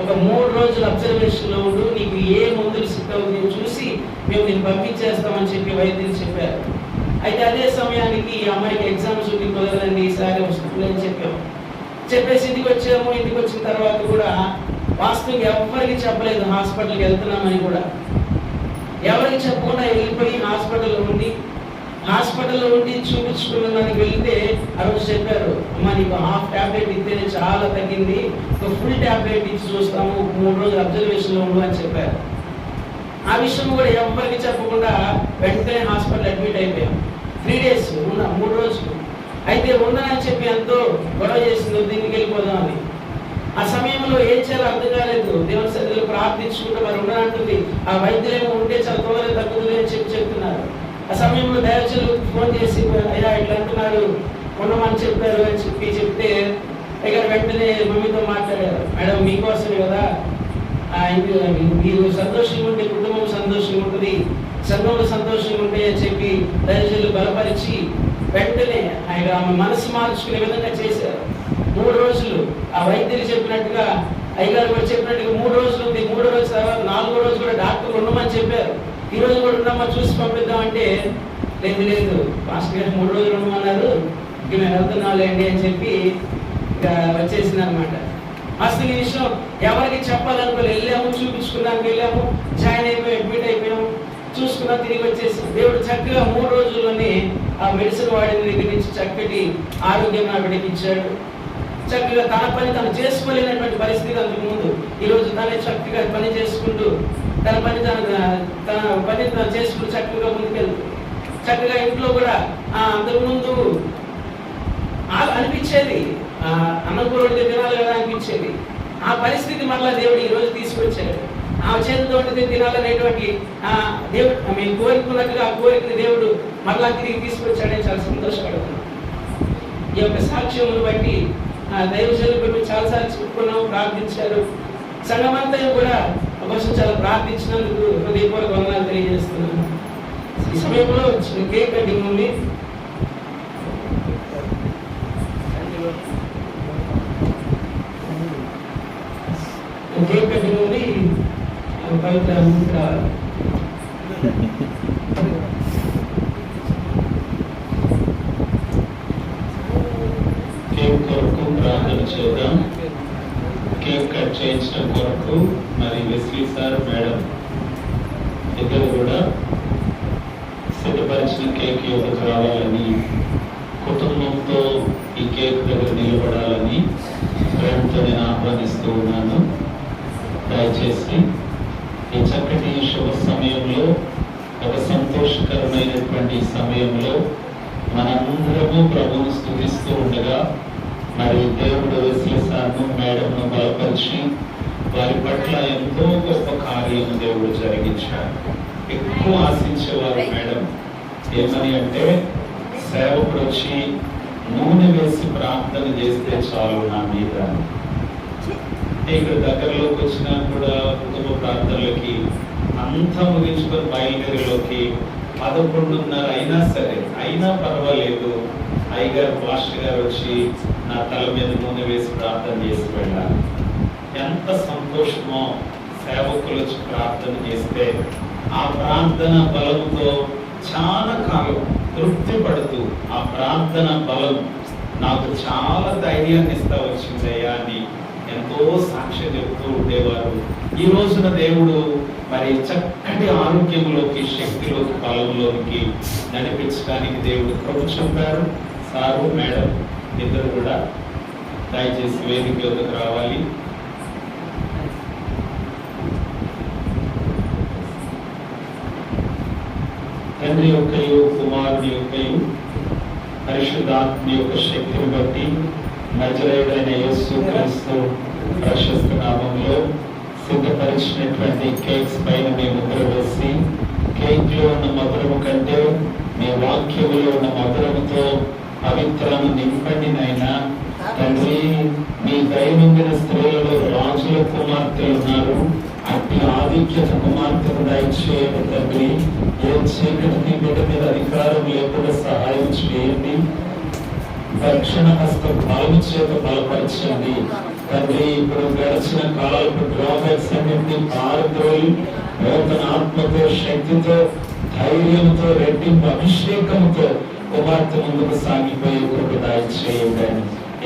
ఒక 3 రోజులు అబ్జర్వేషన్లో ఉండు, నీకు ఏ మందులు సిద్ధ అవుతుందో చూసి మేము నేను పంపించేస్తామని చెప్పి వైద్యులు చెప్పారు. అయితే అదే సమయానికి ఈ అమ్మాయికి ఎగ్జామ్స్ ఉంది, కుదరదండి ఈసారి వస్తుంది అని చెప్పేసి ఇంటికి వచ్చాము. ఇంటికి వచ్చిన తర్వాత కూడా వాస్తవంగా ఎవరికి చెప్పలేదు హాస్పిటల్కి వెళ్తున్నామని. కూడా ఎవరికి చెప్పకుండా వెళ్ళిపోయి హాస్పిటల్లో ఉండి చూపించుకున్నానికి వెళ్తే ఆ రోజు చెప్పారు, అమ్మ నీకు హాఫ్ టాబ్లెట్ ఇస్తేనే చాలా తగ్గింది, ఫుల్ టాబ్లెట్ ఇచ్చి చూస్తాము, 3 రోజులు అబ్జర్వేషన్లో ఉండు అని చెప్పారు. ఆ విషయం కూడా ఎవరికి చెప్పకుండా వెంటనే హాస్పిటల్ అడ్మిట్ అయిపోయాం. 3 days ఉన్నా, 3 రోజులు అయితే ఉండనని చెప్పి ఎంతో గొడవ చేసింది, దీనికి వెళ్ళిపోదామని. ఆ సమయంలో ఏం చేయాలో అర్థం కాలేదు. దేవుని సన్నిధిలో ప్రార్థించుకుంటూ మరి ఉండనంటుంది. ఆ వైద్యులేమో ఉంటే చాలా త్వరగా తగ్గుతుంది అని చెప్తున్నారు. ఆ సమయంలో దైవజనులకు ఫోన్ చేసి అయ్యా ఇట్లా అంటున్నారు, ఉండమని చెప్పారు అని చెప్తే అయ్యగారు వెంటనే మమ్మీతో మాట్లాడారు, మేడం మీకోసమే కదా, మీరు సంతోషంగా ఉంటే కుటుంబం సంతోషంగా ఉంటుంది, సంఘంలో సంతోషంగా ఉంటే అని చెప్పి దైవజనులు బలపరిచి వెంటనే ఆయన ఆమె మనసు మార్చుకునే విధంగా చేశారు. 3 రోజులు ఆ వైద్యులు చెప్పినట్టుగా, అయ్యగారు కూడా చెప్పినట్టుగా 3 రోజులు ఉంది. 3 రోజుల తర్వాత 4వ రోజు కూడా డాక్టర్లు ఉండమని చెప్పారు. ఈ రోజు కూడా ఉండమని చూసి పంపిద్దామంటే లేదు పాస్టర్ గారు 3 రోజులు ఉండమన్నారు, ఇక మేము వెళ్తున్నాంలేండి అని చెప్పి ఇక వచ్చేసింది అనమాట. అసలు ఈ విషయం ఎవరికి చెప్పాలనుకోలేదు. వెళ్ళాము, చూపించుకున్నానికి వెళ్ళాము, జాయిన్ అయిపోయి అడ్మిట్ అయిపోయాము, చూసుకున్నా తిరిగి వచ్చేసాం. దేవుడు చక్కగా 3 రోజుల్లోనే ఆ మెడిసిన్ వాడిన దగ్గర నుంచి చక్కటి ఆరోగ్యం నా బిడ్డకి ఇచ్చాడు. చక్కగా తన పని తను చేసుకోలేనటువంటి పరిస్థితి అంతకు ముందు, ఈరోజు తనే చక్కగా పని చేసుకుంటూ తన పని తను చేసుకుంటూ చక్కగా ముందుకెళ్తూ చక్కగా ఇంట్లో కూడా అంతకు ముందు అనిపించేది అన్నం కూర తినాలి కదా అనిపించేది. ఆ పరిస్థితి మళ్ళా దేవుడు ఈ రోజు తీసుకొచ్చాడు. ఆ చేతితో తినాలనేటువంటి దేవుడు మేము కోరుకున్నట్టుగా ఆ కోరికని దేవుడు మళ్ళా తిరిగి తీసుకొచ్చాడని చాలా సంతోషపడుతున్నాం. ఈ యొక్క సాక్ష్యమును బట్టి దైవజనులు పెట్టి చాలాసార్లు చెప్పుకున్నాము, ప్రార్థించారు. సంఘమంతా కూడా కోసం చాలా ప్రార్థించినందుకు హృదయపూర్వక వందనాలు తెలియజేస్తున్నాను. ఈ సమయంలో కేక్ కటింగ్ ఉంది. కేక్ కటింగ్ ఉంది. పవిత్ర రావాలి. కేక్ కొరకు ప్రార్థన చేద్దాం. కేక్ కట్ చేయించడం కొరకు మరి వెస్లీ సార్, మేడం ఇద్దరు కూడా సిద్ధపరిచిన కేక్ యువతకు రావాలని, కుటుంబంతో ఈ కేక్ దగ్గర నిలబడాలని ప్రేమతో నేను ఆహ్వానిస్తూ ఉన్నాను. దయచేసి ఈ చక్కటి శుభ సమయంలో, ఒక సంతోషకరమైనటువంటి సమయంలో మనందరము ప్రభువును స్తుతిస్తూ ఉండగా మరి దేవుడు వెస్లీ సార్ను, మేడంను బలపరిచి వారి పట్ల ఎంతో గొప్ప కార్యం దేవుడు జరిగించారు. ఎక్కువ ఆశించేవారు మేడం ఏమని అంటే, సేవకుడు వచ్చి నూనె వేసి ప్రార్థన చేస్తే చాలు నా మీద. ఇక్కడ దగ్గరలోకి వచ్చినా కూడా కుటుంబ ప్రార్థనలకి అంతా ముగించుకొని బయలుదేరిలోకి 11:30 అయినా సరే, అయినా పర్వాలేదు, అయ్యగారు పాస్టర్ గారు వచ్చి నా తల మీద నూనె వేసి ప్రార్థన చేసి వెళ్ళాలి. ఎంత సంతోషమో సేవకులు వచ్చి ప్రార్థన చేస్తే ఆ ప్రార్థన బలంతో చాలా కాలం తృప్తి పడుతూ, ఆ ప్రార్థన బలం నాకు చాలా ధైర్యాన్ని ఇస్తా వచ్చిందయ్యా అని ఎంతో సాక్ష్యం చెబుతూ ఉండేవారు. ఈ రోజున దేవుడు మరి చక్కటి ఆరోగ్యంలోకి, శక్తిలోకి, బలంలోకి నడిపించడానికి దేవుడు కృప చూపారు. సారు, మేడం ఇద్దరు కూడా దయచేసి వేదిక వద్దకు రావాలి. తండ్రి యొక్కయు, కుమారుని యొక్కయు, పరిశుద్ధాత్మ యొక్క శక్తిని బట్టి నజరేయుడైన యేసు క్రీస్తు ప్రశస్త నామంలో సిద్ధపరిచినటువంటి కేక్స్ పైన మీ ముద్ర వేసి, కేక్ లో ఉన్న మధురము కంటే మీ వాక్యములో ఉన్న మధురముతో పవిత్రను నింపండి నాయనా. తండ్రి, మీ దైనందిన స్త్రీలలో రాజుల కుమార్తెలు ఉన్నారు, అట్టి ఆధిక్యత కుమార్తెను దయచేయండి తండ్రి. ఏ చీకటికి బిడ్డ మీద అధికారం లేకుండా సహాయం చేయండి. దక్షిణ హస్త బలము చేత బలపరచండి తండ్రి. ఇప్పుడు గడిచిన కాలపు డ్రాబ్యాక్స్ అన్నింటినీ పారద్రోలి నూతన ఆత్మతో, శక్తితో, ధైర్యంతో, రెట్టింపు అభిషేకంతో కుమార్తె ముందుకు సాగిపోయే కృప దయచేయండి.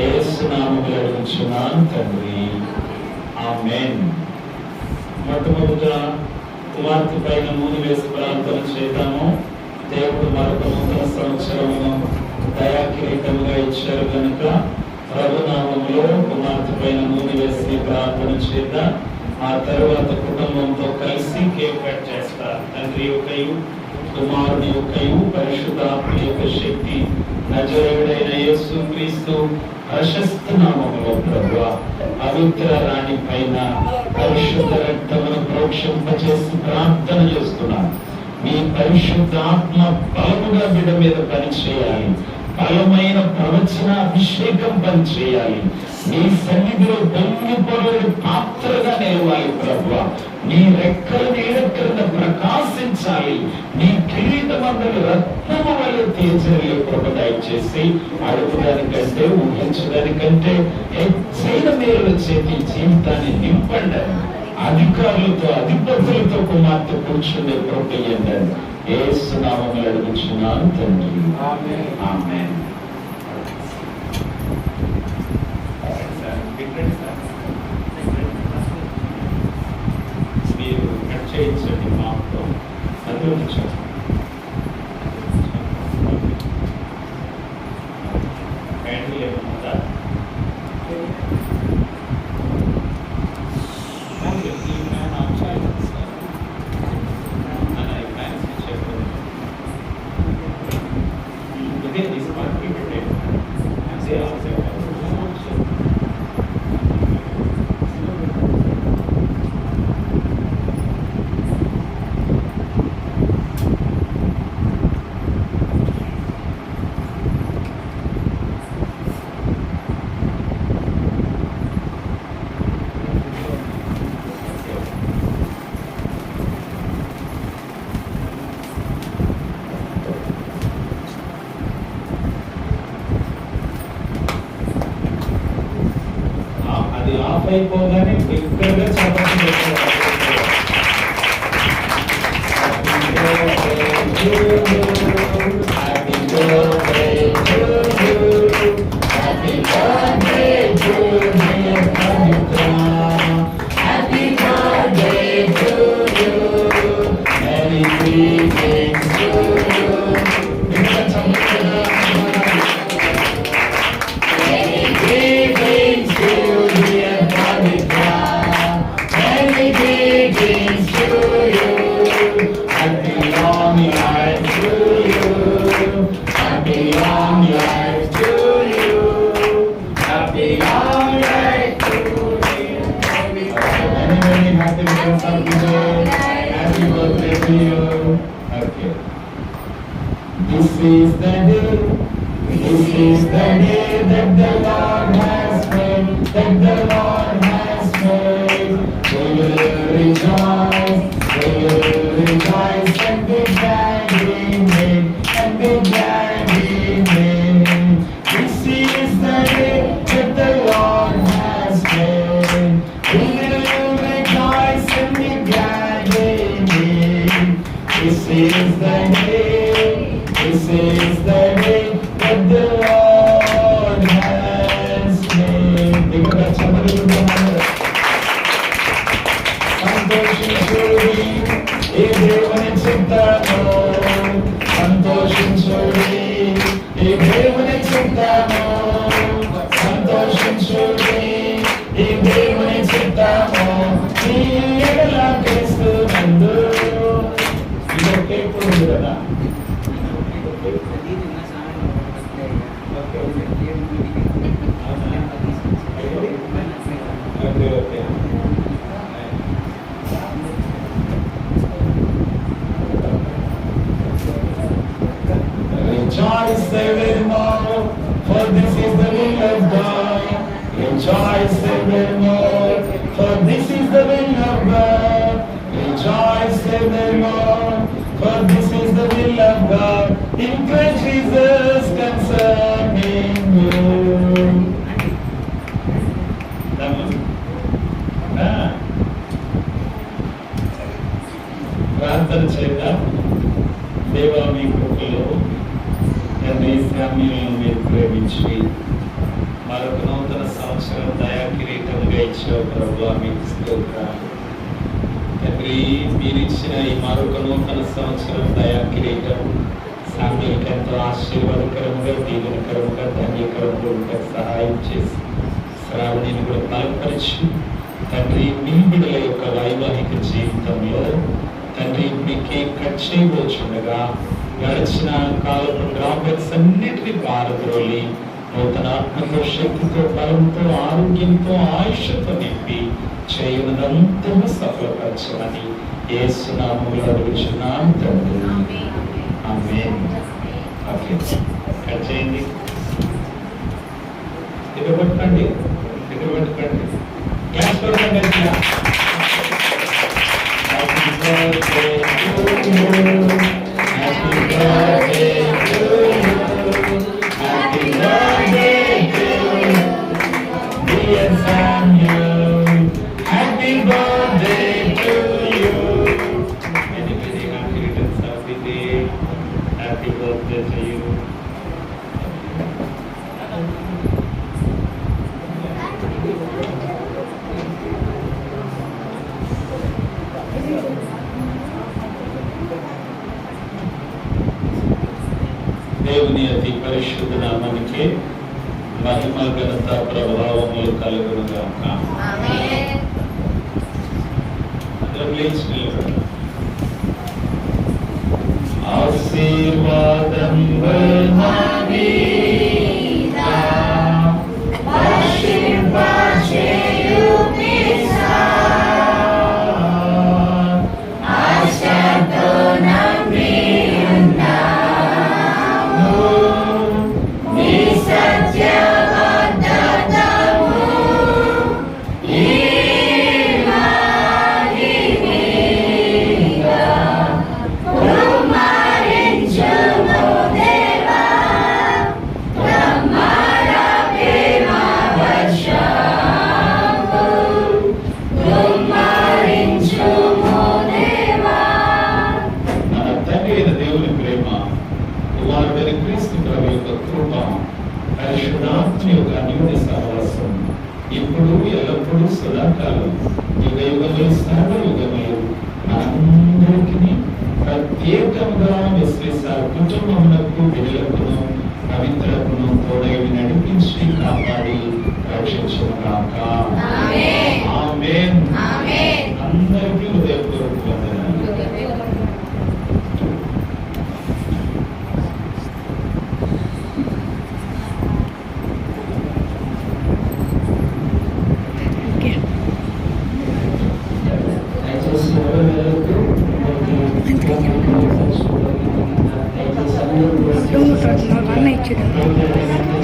యేసు నామములో అడుగుచున్నాను తండ్రి, ఆమేన్. మొట్టమొదట కుమార్తె పైన నూనె వేసి ప్రార్థన చేద్దాము. దేవుడు మరొక నూతన సంవత్సరమును దయా కిరీటముగా ఇచ్చారు కనుక ప్రభునామములో కుమార్తె పైన నూనె వేసి ప్రార్థన చేద్దాం. ఆ తరువాత కుటుంబంతో కలిసి కేక్ కట్ చేస్తారు. తండ్రి యొక్కయు, కుమారుని యొక్కయు, పరిశుద్ధాత్మ యొక్క శక్తి నజరేయుడైన యేసు క్రీస్తు ప్రశస్త నామములో ప్రభువా, పవిత్ర రాణి పైన పరిశుద్ధ రక్తమును ప్రోక్షింపచేసి ప్రార్థన చేస్తున్నాను. మీ పరిశుద్ధాత్మ బలముగా బిడ్డ మీద పనిచేయాలి. బలమైన ప్రవచన అభిషేకం పనిచేయాలి. నీ సన్నిధిలో పొంగిపోయే పాత్రగా నిలవాలి ప్రభువా. నీ రెక్కల నీడ క్రింద ప్రకాశించాలి. నీ కిరీటమందరి రత్నము వల్ల తేజరిల్లి ప్రభు దయచేసి అడుగుదానికంటే ఊహించడానికంటే హెచ్చైన మేలు చేతి జీవితాన్ని నింపండి. అధికారులతో అధిపతులతో కుమార్తె కూర్చుండే ప్రభు అయ్యండి. యేసు నామములో అడుగుచున్నాను తండ్రి, ఆమేన్. మీరు కట్ చేయించండి మాతో చదివించండి. హ్యాండిల్ ఏమన్నా ఆఫ్ అయిపోగానే బిగ్గరగా చెప్పండి. This is the day that the Lord has made, that the Lord has made. We will rejoice and be glad in it, and be glad in it. This is the day that the Lord has made. We will rejoice and be glad in it. This is the day. This is the day that the Lord has made. Because somebody will remember. సంతోషించుడి ఈ దేవుని చిత్తము, సంతోషించుడి ఈ దేవుని చిత్తము, సంతోషించుడి ఈ దేవుని చిత్తము. ఈ ఎడల క్రీస్తునందు ఇది ఒకే ఇప్పుడు కదా. Rejoice evermore, for this is the will of God. Rejoice evermore, for this is the will of God. Rejoice evermore, for this is the will of God. In Christ Jesus concerning you. ప్రార్థన చేద్దాం. దేవా, మీ కృపలో తండ్రి శ్రామ్యులను మీరు ప్రేమించి మరొక నూతన సంవత్సరం దయా కిరీటంగా ఇచ్చావు ప్రభువా, మీకు స్తోత్రాలు. తండ్రి, మీరు ఇచ్చిన ఈ మరొక నూతన సంవత్సరం దయా కిరీటం శ్రామ్యులకు ఎంతో ఆశీర్వాదకరంగా, దీవెనకరంగా, ధన్యకరంగా ఉండడానికి సహాయం చేసి శ్రావణిని కూడా బలపరిచి తండ్రి, మీ బిడ్డల యొక్క వైవాహిక జీవితంలో తండ్రి మీకే కట్ చేయబోచుండగా గడిచిన కాలపు డ్రాబ్యాక్స్ అన్నిటినీ పారద్రోలి నూతన ఆత్మతో, శక్తితో, బలంతో, ఆరోగ్యంతో, ఆయుష్తో నింపి చేయనంతగా సఫలపరచమని యేసు నామములో అడుగుచున్నాను తండ్రి, ఆమేన్. ఓకే, కట్ చేయండి. ఇక్కడ పట్టుకోండి, ఇక్కడ పట్టుకోండి. క్లాస్ కొట్టండి గట్టిగా. Happy birthday to you. Happy birthday to you. Happy birthday to you. Dear Samuel, happy birthday to you. Many, many happy returns of the day. Happy birthday to you. దేవుని అతి పరిశుద్ధ నామానికి మహిమ ఘనత ప్రభావములు కలుగును గాక. ఆమేన్. అందరం లేచి నిలబడండి. ఆశీర్వాదం పరిశుద్ధాత్మ యొక్క అన్యోన్య సహవాసం ఇప్పుడు ఎల్లప్పుడూ సదాకాలం యుగ యుగములు సర్వయుగములు మనందరికీ ప్రత్యేకంగా విశ్లేష కుటుంబములకు బిడ్డలకును పవిత్రకును తోడై నడిపించి కాపాడి రక్షించును గాక. ఆమేన్. ఆమేన్. ఆమేన్. అందరికీ హృదయపూర్వక వందనాలు. Yung motor na lang na